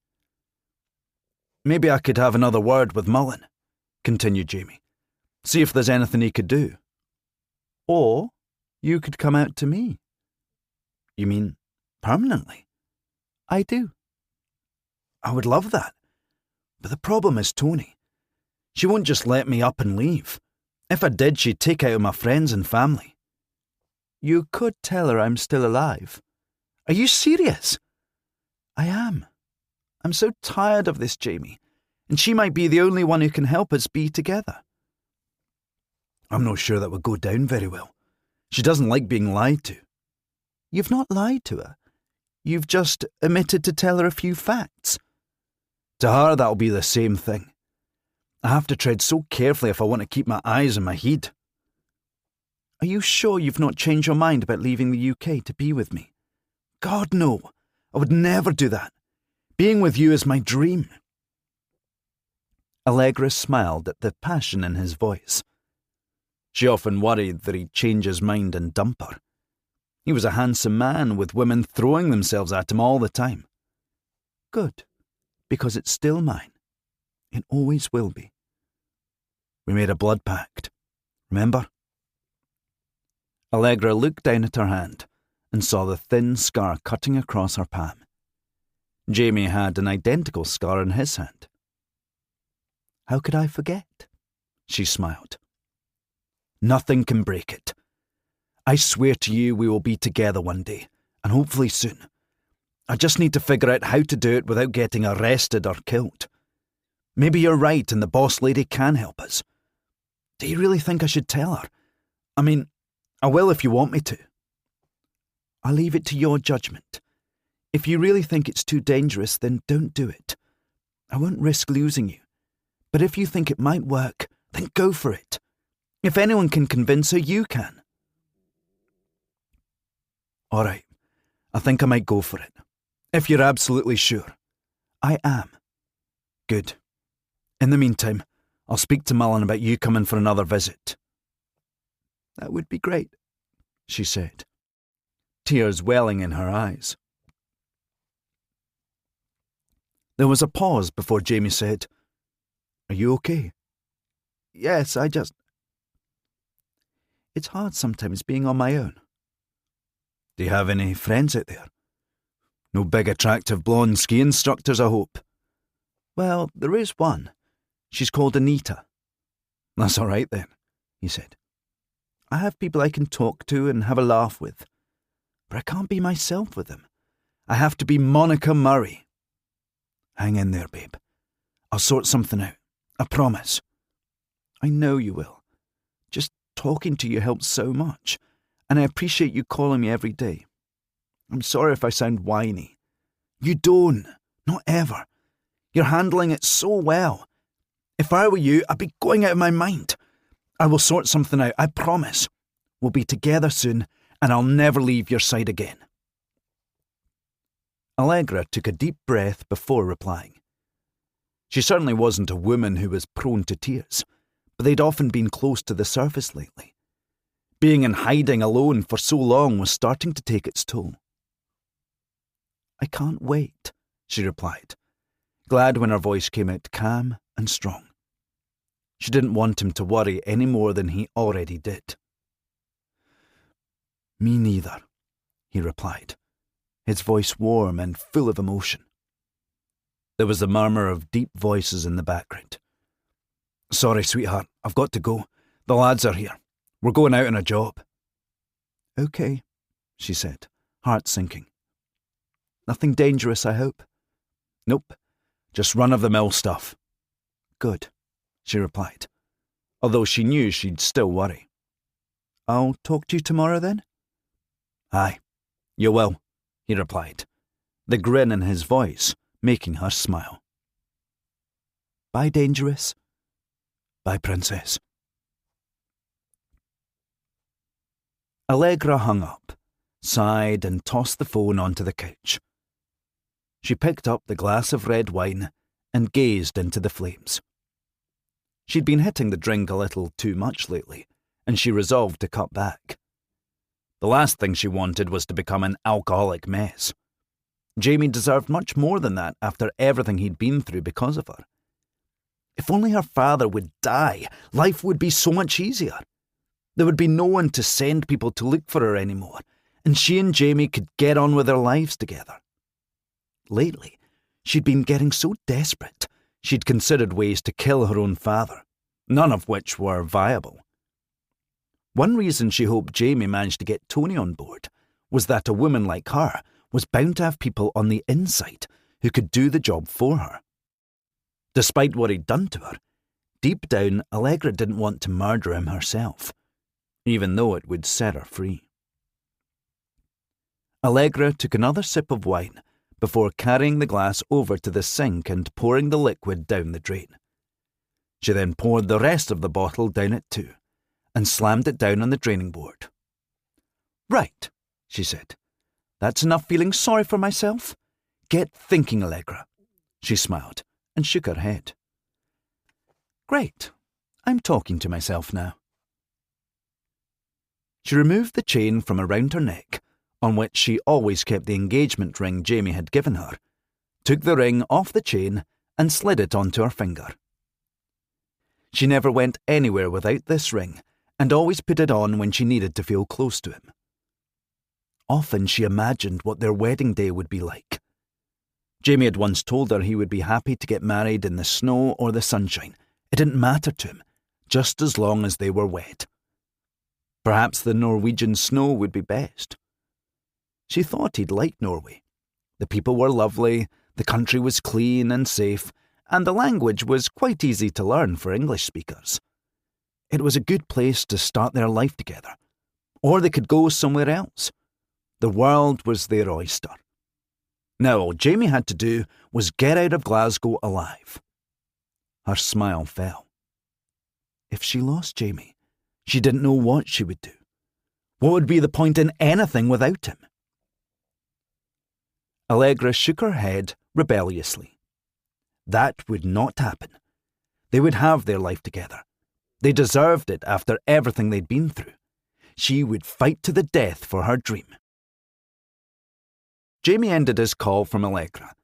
Maybe I could have another word with Mullen, continued Jamie. See if there's anything he could do. Or you could come out to me. You mean permanently? I do. I would love that. But the problem is Tony. She won't just let me up and leave. If I did, she'd take out my friends and family. You could tell her I'm still alive. Are you serious? I am. I'm so tired of this, Jamie, and she might be the only one who can help us be together. I'm not sure that would go down very well. She doesn't like being lied to. You've not lied to her. You've just omitted to tell her a few facts. To her, that'll be the same thing. I have to tread so carefully if I want to keep my eyes on my head. Are you sure you've not changed your mind about leaving the UK to be with me? God, no. I would never do that. Being with you is my dream. Allegra smiled at the passion in his voice. She often worried that he'd change his mind and dump her. He was a handsome man with women throwing themselves at him all the time. Good, because it's still mine. It always will be. We made a blood pact, remember? Allegra looked down at her hand and saw the thin scar cutting across her palm. Jamie had an identical scar in his hand. How could I forget? She smiled. Nothing can break it. I swear to you we will be together one day, and hopefully soon. I just need to figure out how to do it without getting arrested or killed. Maybe you're right and the boss lady can help us. Do you really think I should tell her? I mean, I will if you want me to. I'll leave it to your judgment. If you really think it's too dangerous, then don't do it. I won't risk losing you. But if you think it might work, then go for it. If anyone can convince her, you can. All right, I think I might go for it. If you're absolutely sure. I am. Good. In the meantime, I'll speak to Mullen about you coming for another visit. That would be great, she said, tears welling in her eyes. There was a pause before Jamie said, Are you okay? Yes, It's hard sometimes being on my own. Do you have any friends out there? No big attractive blonde ski instructors, I hope. Well, there is one. She's called Anita. That's all right then, he said. I have people I can talk to and have a laugh with. But I can't be myself with them. I have to be Monica Murray. Hang in there, babe. I'll sort something out. I promise. I know you will. Just talking to you helps so much, and I appreciate you calling me every day. I'm sorry if I sound whiny. You don't. Not ever. You're handling it so well. If I were you, I'd be going out of my mind. I will sort something out, I promise. We'll be together soon, and I'll never leave your side again. Allegra took a deep breath before replying. She certainly wasn't a woman who was prone to tears, but they'd often been close to the surface lately. Being in hiding alone for so long was starting to take its toll. "I can't wait," she replied, glad when her voice came out calm and strong. She didn't want him to worry any more than he already did. "Me neither," he replied, his voice warm and full of emotion. There was a murmur of deep voices in the background. "Sorry, sweetheart, I've got to go. The lads are here. We're going out on a job." "Okay," she said, heart sinking. "Nothing dangerous, I hope?" "Nope, just run-of-the-mill stuff." "Good," she replied, although she knew she'd still worry. "I'll talk to you tomorrow then?" "Aye, you will," he replied, the grin in his voice making her smile. "Bye, Dangerous." "Bye, Princess." Allegra hung up, sighed and tossed the phone onto the couch. She picked up the glass of red wine and gazed into the flames. She'd been hitting the drink a little too much lately, and she resolved to cut back. The last thing she wanted was to become an alcoholic mess. Jamie deserved much more than that after everything he'd been through because of her. If only her father would die, life would be so much easier. There would be no one to send people to look for her anymore, and she and Jamie could get on with their lives together. Lately, she'd been getting so desperate, she'd considered ways to kill her own father, none of which were viable. One reason she hoped Jamie managed to get Tony on board was that a woman like her was bound to have people on the inside who could do the job for her. Despite what he'd done to her, deep down Allegra didn't want to murder him herself, even though it would set her free. Allegra took another sip of wine before carrying the glass over to the sink and pouring the liquid down the drain. She then poured the rest of the bottle down it too, and slammed it down on the draining board. "Right," she said. "That's enough feeling sorry for myself. Get thinking, Allegra." She smiled and shook her head. "Great. I'm talking to myself now." She removed the chain from around her neck, on which she always kept the engagement ring Jamie had given her, took the ring off the chain and slid it onto her finger. She never went anywhere without this ring, and always put it on when she needed to feel close to him. Often she imagined what their wedding day would be like. Jamie had once told her he would be happy to get married in the snow or the sunshine. It didn't matter to him, just as long as they were wed. Perhaps the Norwegian snow would be best. She thought he'd like Norway. The people were lovely, the country was clean and safe, and the language was quite easy to learn for English speakers. It was a good place to start their life together. Or they could go somewhere else. The world was their oyster. Now all Jamie had to do was get out of Glasgow alive. Her smile fell. If she lost Jamie, she didn't know what she would do. What would be the point in anything without him? Allegra shook her head rebelliously. That would not happen. They would have their life together. They deserved it after everything they'd been through. She would fight to the death for her dream. Jamie ended his call from Allegra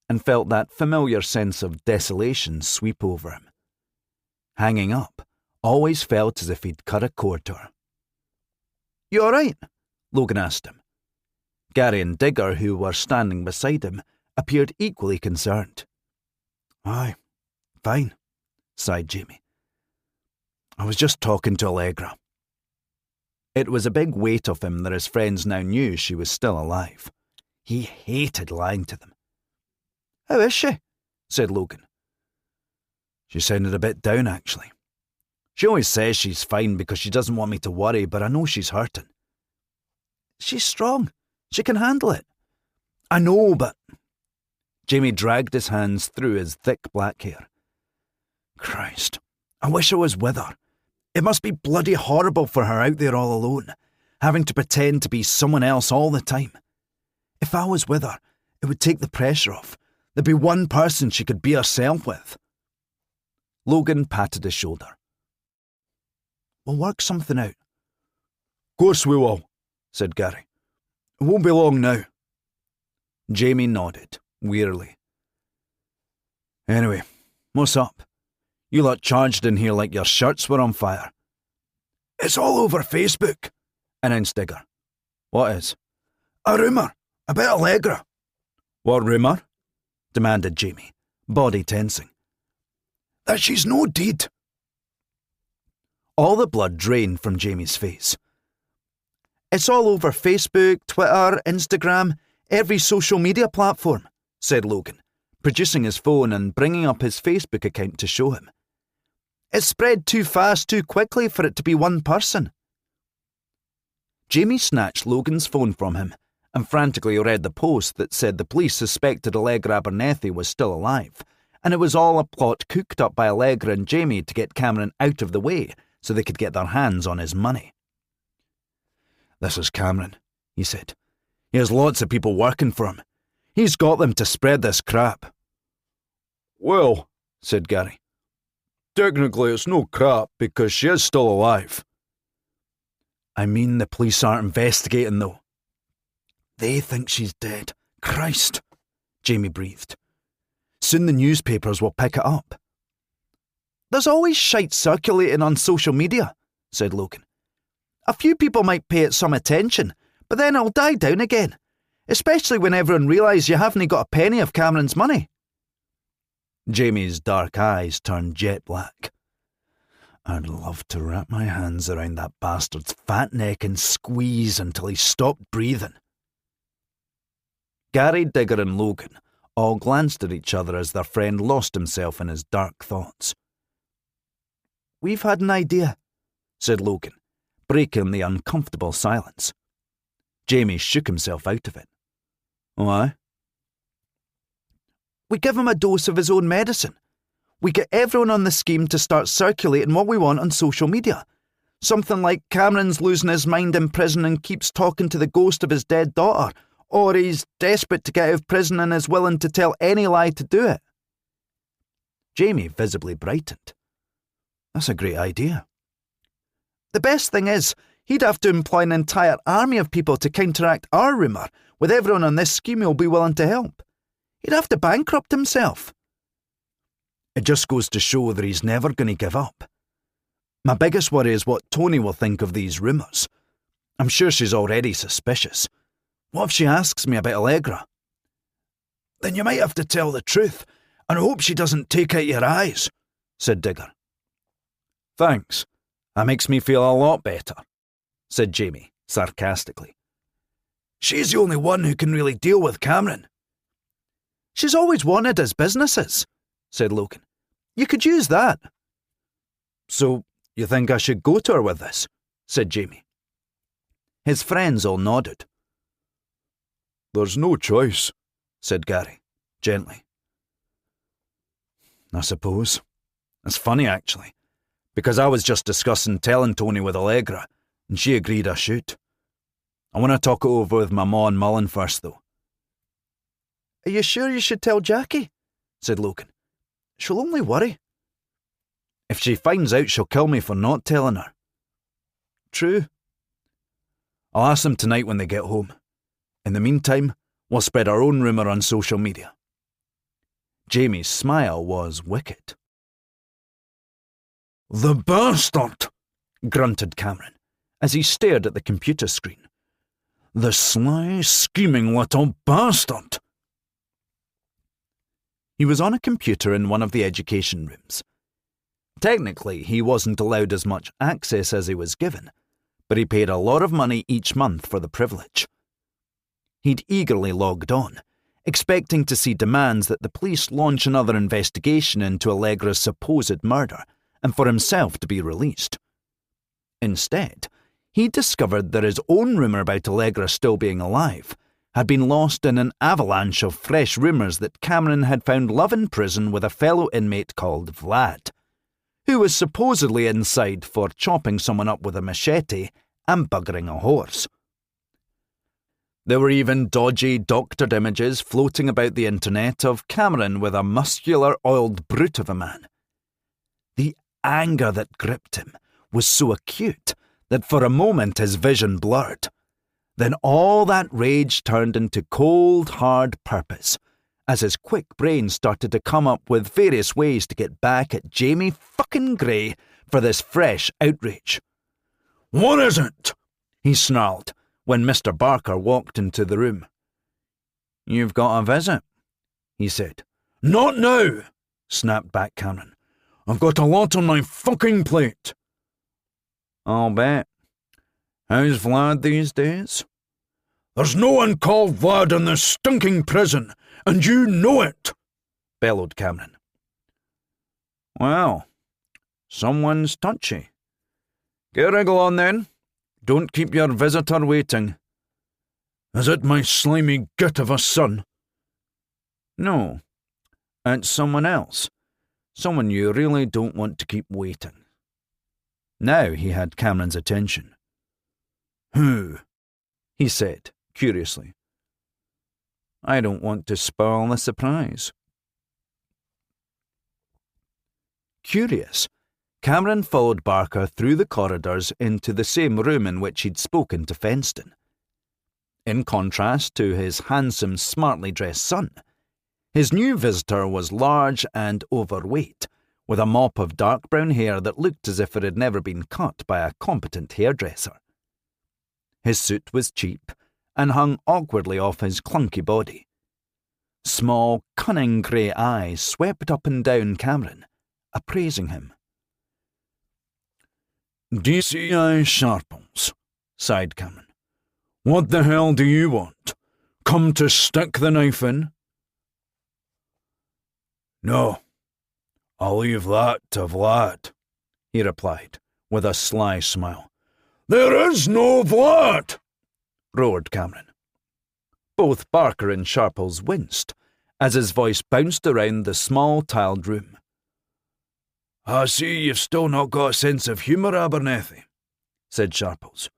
and felt that familiar sense of desolation sweep over him. Hanging up always felt as if he'd cut a cord to her. "You all right?" Logan asked him. Gary and Digger, who were standing beside him, appeared equally concerned. "Aye, fine," sighed Jamie. "I was just talking to Allegra." It was a big weight off him that his friends now knew she was still alive. He hated lying to them. "How is she?" said Logan. "She sounded a bit down, actually. She always says she's fine because she doesn't want me to worry, but I know she's hurting." "She's strong. She can handle it." "I know, but..." Jamie dragged his hands through his thick black hair. "Christ, I wish I was with her. It must be bloody horrible for her out there all alone, having to pretend to be someone else all the time. If I was with her, it would take the pressure off. There'd be one person she could be herself with." Logan patted his shoulder. We'll work something out. Course we will, said Gary. It won't be long now. Jamie nodded, wearily. Anyway, what's up? You lot charged in here like your shirts were on fire. It's all over Facebook, announced Digger. What is? A rumour about Allegra. What rumour? Demanded Jamie, body tensing. That she's no deed. All the blood drained from Jamie's face. It's all over Facebook, Twitter, Instagram, every social media platform, said Logan, producing his phone and bringing up his Facebook account to show him. It spread too fast, too quickly for it to be one person. Jamie snatched Logan's phone from him and frantically read the post that said the police suspected Allegra Abernethy was still alive, and it was all a plot cooked up by Allegra and Jamie to get Cameron out of the way so they could get their hands on his money. This is Cameron, he said. He has lots of people working for him. He's got them to spread this crap. Well, said Gary, technically it's no crap because she is still alive. I mean, the police aren't investigating, though. They think she's dead. Christ, Jamie breathed. Soon the newspapers will pick it up. There's always shite circulating on social media, said Logan. A few people might pay it some attention, but then it'll die down again, especially when everyone realises you haven't got a penny of Cameron's money. Jamie's dark eyes turned jet black. I'd love to wrap my hands around that bastard's fat neck and squeeze until he stopped breathing. Gary, Digger and Logan all glanced at each other as their friend lost himself in his dark thoughts. We've had an idea, said Logan, breaking the uncomfortable silence. Jamie shook himself out of it. Why? We give him a dose of his own medicine. We get everyone on the scheme to start circulating what we want on social media. Something like Cameron's losing his mind in prison and keeps talking to the ghost of his dead daughter, or he's desperate to get out of prison and is willing to tell any lie to do it. Jamie visibly brightened. That's a great idea. The best thing is, he'd have to employ an entire army of people to counteract our rumour, with everyone on this scheme who'll be willing to help. He'd have to bankrupt himself. It just goes to show that he's never going to give up. My biggest worry is what Tony will think of these rumours. I'm sure she's already suspicious. What if she asks me about Allegra? Then you might have to tell the truth, and I hope she doesn't take out your eyes, said Digger. Thanks. That makes me feel a lot better, said Jamie, sarcastically. She's the only one who can really deal with Cameron. She's always wanted his businesses, said Logan. You could use that. So, you think I should go to her with this? Said Jamie. His friends all nodded. There's no choice, said Gary, gently. I suppose. It's funny, actually, because I was just discussing telling Tony with Allegra, and she agreed I should. I want to talk it over with my ma and Mullen first, though. Are you sure you should tell Jackie? Said Logan. She'll only worry. If she finds out, she'll kill me for not telling her. True. I'll ask them tonight when they get home. In the meantime, we'll spread our own rumour on social media. Jamie's smile was wicked. The bastard! Grunted Cameron, as he stared at the computer screen. The sly, scheming little bastard! He was on a computer in one of the education rooms. Technically, he wasn't allowed as much access as he was given, but he paid a lot of money each month for the privilege. He'd eagerly logged on, expecting to see demands that the police launch another investigation into Allegra's supposed murder and for himself to be released. Instead, he discovered that his own rumour about Allegra still being alive had been lost in an avalanche of fresh rumours that Cameron had found love in prison with a fellow inmate called Vlad, who was supposedly inside for chopping someone up with a machete and buggering a horse. There were even dodgy doctored images floating about the internet of Cameron with a muscular, oiled brute of a man. The anger that gripped him was so acute that for a moment his vision blurred. Then all that rage turned into cold, hard purpose, as his quick brain started to come up with various ways to get back at Jamie fucking Gray for this fresh outrage. "What is it?" he snarled when Mr. Barker walked into the room. "You've got a visit," he said. "Not now," snapped back Cameron. "I've got a lot on my fucking plate." "I'll bet. How's Vlad these days?" "There's no one called Vlad in this stinking prison, and you know it," bellowed Cameron. "Well, someone's touchy. Get a wriggle on then. Don't keep your visitor waiting." "Is it my slimy git of a son?" "No, it's someone else. Someone you really don't want to keep waiting." Now he had Cameron's attention. "Who?" he said, curiously. "I don't want to spoil the surprise." Curious, Cameron followed Barker through the corridors into the same room in which he'd spoken to Fenston. In contrast to his handsome, smartly dressed son, his new visitor was large and overweight, with a mop of dark brown hair that looked as if it had never been cut by a competent hairdresser. His suit was cheap and hung awkwardly off his clunky body. Small, cunning grey eyes swept up and down Cameron, appraising him. "DCI Sharples," sighed Cameron. "What the hell do you want? Come to stick the knife in?" "No, I'll leave that to Vlad," he replied, with a sly smile. "There is no Vlad!" roared Cameron. Both Barker and Sharples winced as his voice bounced around the small tiled room. "I see you've still not got a sense of humour, Abernethy," said Sharples.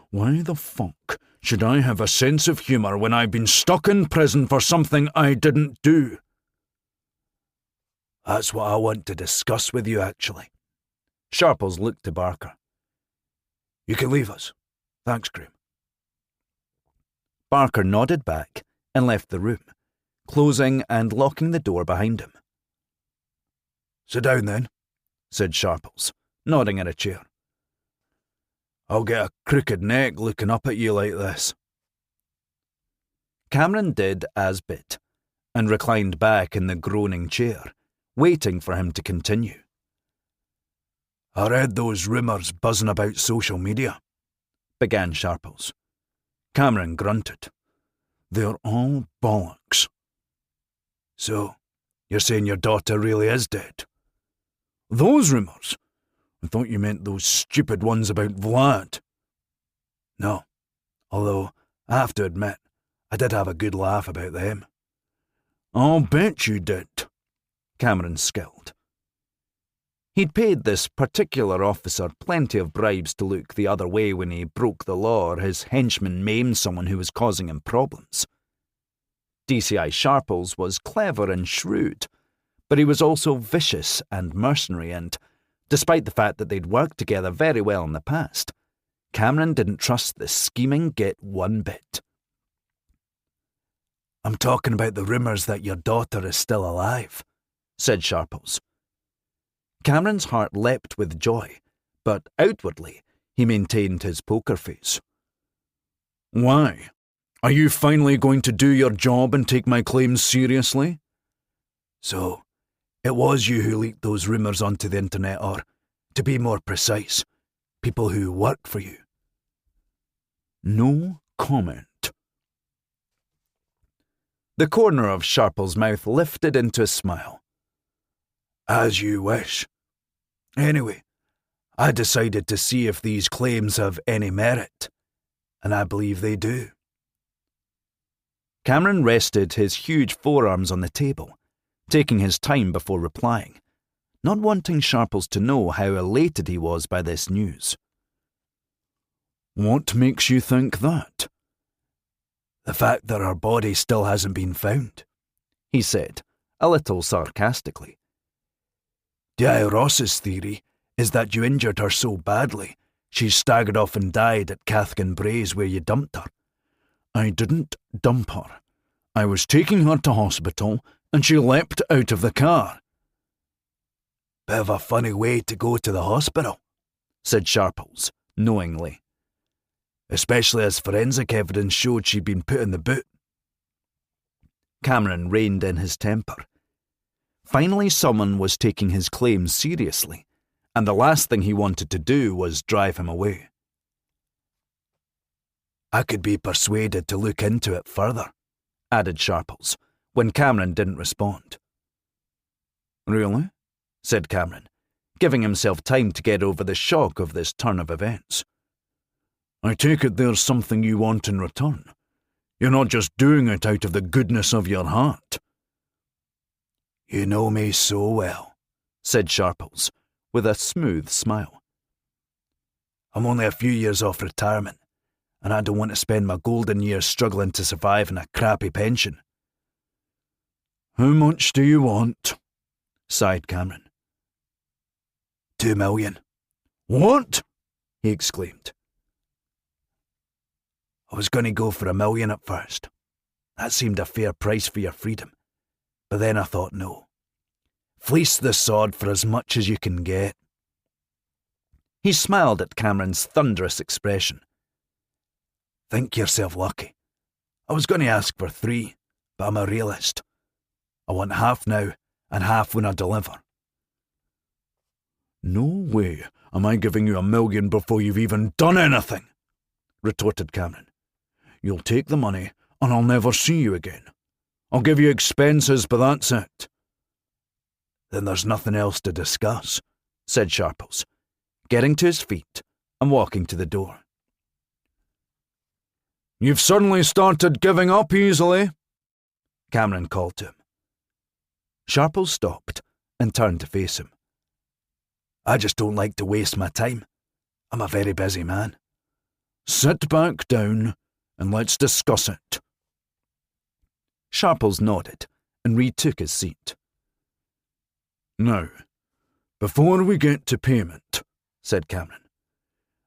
"Why the fuck should I have a sense of humour when I've been stuck in prison for something I didn't do?" "That's what I want to discuss with you, actually." Sharples looked to Barker. "You can leave us. Thanks, Graham." Barker nodded back and left the room, closing and locking the door behind him. "Sit down, then," said Sharples, nodding at a chair. "I'll get a crooked neck looking up at you like this." Cameron did as bid, and reclined back in the groaning chair, waiting for him to continue. "I read those rumours buzzing about social media," began Sharples. Cameron grunted. "They're all bollocks." "So, you're saying your daughter really is dead?" "Those rumours? I thought you meant those stupid ones about Vlad." "No, although I have to admit, I did have a good laugh about them." "I'll bet you did," Cameron scowled. He'd paid this particular officer plenty of bribes to look the other way when he broke the law or his henchman maimed someone who was causing him problems. DCI Sharples was clever and shrewd, but he was also vicious and mercenary and, despite the fact that they'd worked together very well in the past, Cameron didn't trust the scheming git one bit. "I'm talking about the rumours that your daughter is still alive," said Sharples. Cameron's heart leapt with joy, but outwardly he maintained his poker face. "Why? Are you finally going to do your job and take my claims seriously?" "So, it was you who leaked those rumours onto the internet, or, to be more precise, people who work for you?" "No comment." The corner of Sharples' mouth lifted into a smile. "As you wish. Anyway, I decided to see if these claims have any merit, and I believe they do." Cameron rested his huge forearms on the table, taking his time before replying, not wanting Sharples to know how elated he was by this news. "What makes you think that?" "The fact that her body still hasn't been found," he said, a little sarcastically. "D.I. Ross's theory is that you injured her so badly, she staggered off and died at Cathkin Braes where you dumped her. I didn't dump her. I was taking her to hospital, and she leapt out of the car. Bit of a funny way to go to the hospital, said Sharples, knowingly. Especially as forensic evidence showed she'd been put in the boot. Cameron reined in his temper. Finally, someone was taking his claims seriously, and the last thing he wanted to do was drive him away. I could be persuaded to look into it further, added Sharples, when Cameron didn't respond. Really? Said Cameron, giving himself time to get over the shock of this turn of events. I take it there's something you want in return. You're not just doing it out of the goodness of your heart. You know me so well, said Sharples, with a smooth smile. I'm only a few years off retirement, and I don't want to spend my golden years struggling to survive on a crappy pension. How much do you want? Sighed Cameron. 2 million. What? He exclaimed. I was going to go for $1 million at first. That seemed a fair price for your freedom. But then I thought no. Fleece the sod for as much as you can get. He smiled at Cameron's thunderous expression. Think yourself lucky. I was going to ask for 3, but I'm a realist. I want half now and half when I deliver. No way am I giving you $1 million before you've even done anything, retorted Cameron. You'll take the money and I'll never see you again. I'll give you expenses, but that's it. Then there's nothing else to discuss, said Sharples, getting to his feet and walking to the door. You've suddenly started giving up easily, Cameron called to him. Sharples stopped and turned to face him. I just don't like to waste my time. I'm a very busy man. Sit back down and let's discuss it. Sharples nodded and retook his seat. Now, before we get to payment, said Cameron,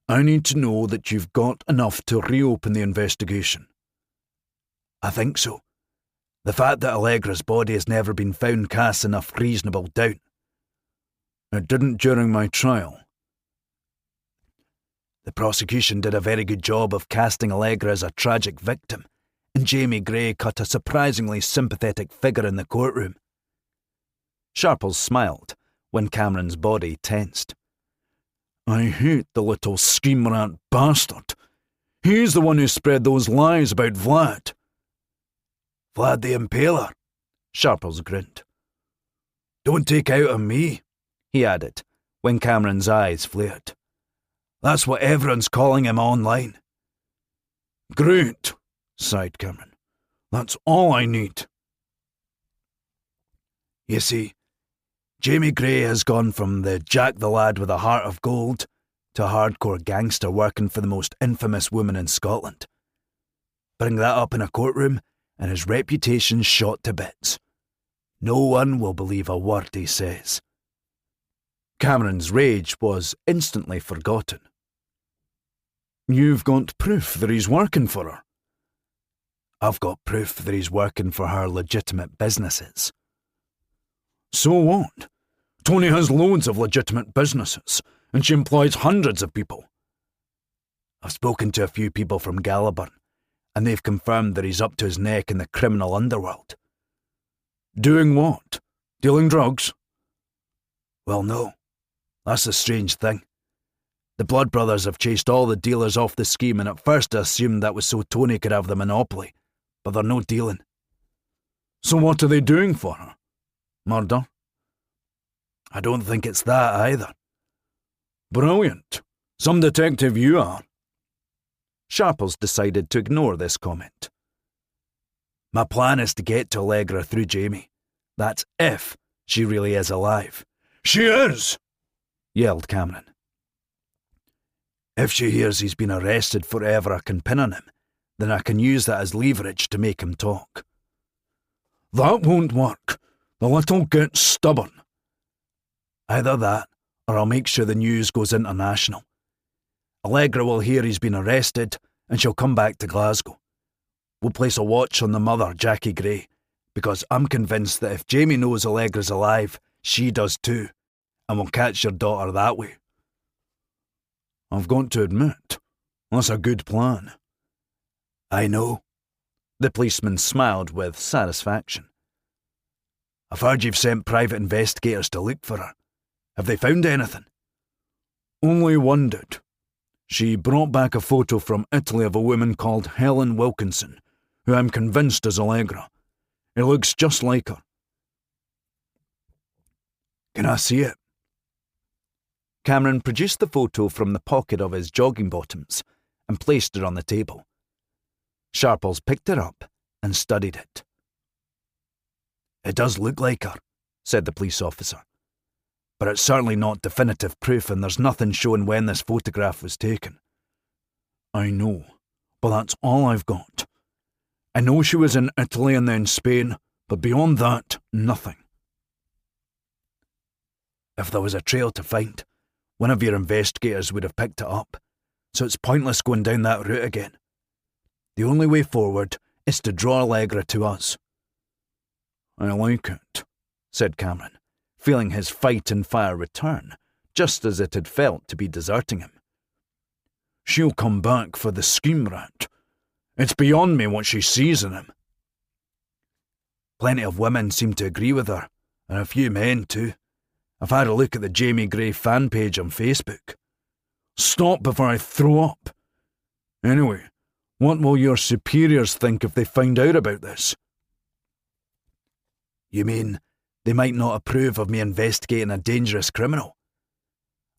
I need to know that you've got enough to reopen the investigation. I think so. The fact that Allegra's body has never been found casts enough reasonable doubt. It didn't during my trial. The prosecution did a very good job of casting Allegra as a tragic victim, and Jamie Gray cut a surprisingly sympathetic figure in the courtroom. Sharples smiled when Cameron's body tensed. I hate the little scheme rat bastard. He's the one who spread those lies about Vlad. Vlad the Impaler, Sharples grinned. Don't take out on me, he added, when Cameron's eyes flared. That's what everyone's calling him online. Great, sighed Cameron. That's all I need. You see, Jamie Gray has gone from the Jack the lad with a heart of gold to a hardcore gangster working for the most infamous woman in Scotland. Bring that up in a courtroom and his reputation's shot to bits. No one will believe a word he says. Cameron's rage was instantly forgotten. You've got proof that he's working for her. I've got proof that he's working for her legitimate businesses. So what? Tony has loads of legitimate businesses, and she employs hundreds of people. I've spoken to a few people from Gallowburn, and they've confirmed that he's up to his neck in the criminal underworld. Doing what? Dealing drugs? Well, no. That's the strange thing. The Blood brothers have chased all the dealers off the scheme, and at first I assumed that was so Tony could have the monopoly, but they're no dealing. So what are they doing for her? Murder? I don't think it's that either. Brilliant. Some detective you are. Sharples decided to ignore this comment. My plan is to get to Allegra through Jamie. That's if she really is alive. She is! Yelled Cameron. If she hears he's been arrested forever, I can pin on him. Then I can use that as leverage to make him talk. That won't work. The little gets stubborn. Either that, or I'll make sure the news goes international. Allegra will hear he's been arrested, and she'll come back to Glasgow. We'll place a watch on the mother, Jackie Gray, because I'm convinced that if Jamie knows Allegra's alive, she does too, and we'll catch your daughter that way. I've got to admit, that's a good plan. I know. The policeman smiled with satisfaction. I've heard you've sent private investigators to look for her. Have they found anything? Only one did. She brought back a photo from Italy of a woman called Helen Wilkinson, who I'm convinced is Allegra. It looks just like her. Can I see it? Cameron produced the photo from the pocket of his jogging bottoms and placed it on the table. Sharples picked it up and studied it. It does look like her, said the police officer. But it's certainly not definitive proof, and there's nothing showing when this photograph was taken. I know, but that's all I've got. I know she was in Italy and then Spain, but beyond that, nothing. If there was a trail to find, one of your investigators would have picked it up, so it's pointless going down that route again. The only way forward is to draw Allegra to us. I like it, said Cameron, feeling his fight and fire return, just as it had felt to be deserting him. She'll come back for the scheme rat. It's beyond me what she sees in him. Plenty of women seem to agree with her, and a few men too. I've had a look at the Jamie Gray fan page on Facebook. Stop before I throw up. Anyway, what will your superiors think if they find out about this? You mean they might not approve of me investigating a dangerous criminal?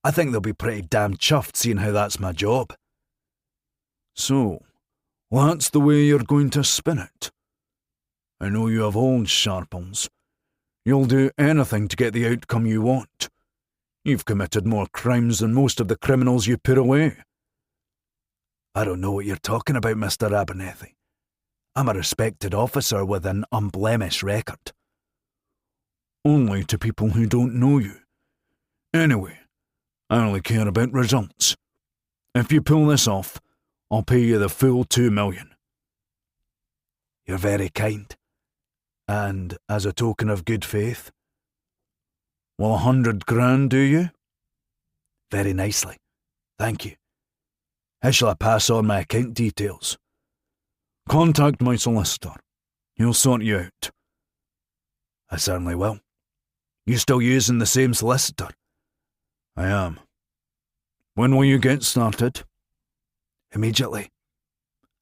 I think they'll be pretty damn chuffed seeing how that's my job. So, that's the way you're going to spin it. I know you have old Sharples. You'll do anything to get the outcome you want. You've committed more crimes than most of the criminals you put away. I don't know what you're talking about, Mr. Abernethy. I'm a respected officer with an unblemished record. Only to people who don't know you. Anyway, I only care about results. If you pull this off, I'll pay you the full $2 million. You're very kind. And as a token of good faith? Will 100 grand do you? Very nicely. Thank you. How shall I pass on my account details? Contact my solicitor. He'll sort you out. I certainly will. You still using the same solicitor? I am. When will you get started? Immediately.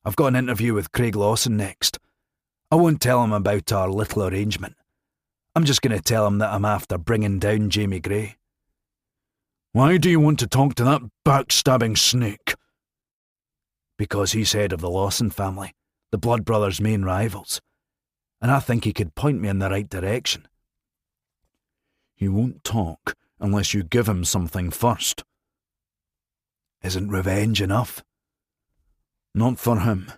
I've got an interview with Craig Lawson next. I won't tell him about our little arrangement. I'm just going to tell him that I'm after bringing down Jamie Gray. Why do you want to talk to that backstabbing snake? Because he's head of the Lawson family, the Blood brothers' main rivals, and I think he could point me in the right direction. He won't talk unless you give him something first. Isn't revenge enough? Not for him.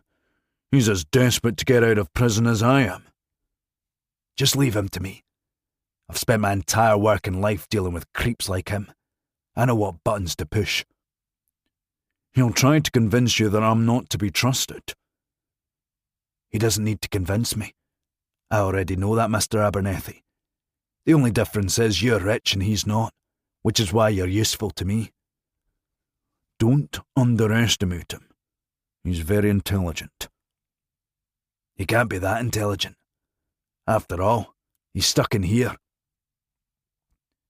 He's as desperate to get out of prison as I am. Just leave him to me. I've spent my entire working life dealing with creeps like him. I know what buttons to push. He'll try to convince you that I'm not to be trusted. He doesn't need to convince me. I already know that, Mr. Abernethy. The only difference is you're rich and he's not, which is why you're useful to me. Don't underestimate him. He's very intelligent. He can't be that intelligent. After all, he's stuck in here.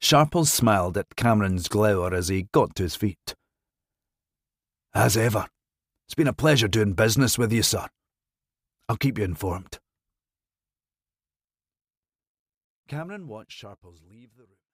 Sharples smiled at Cameron's glower as he got to his feet. As ever, it's been a pleasure doing business with you, sir. I'll keep you informed. Cameron watched Sharples leave the room.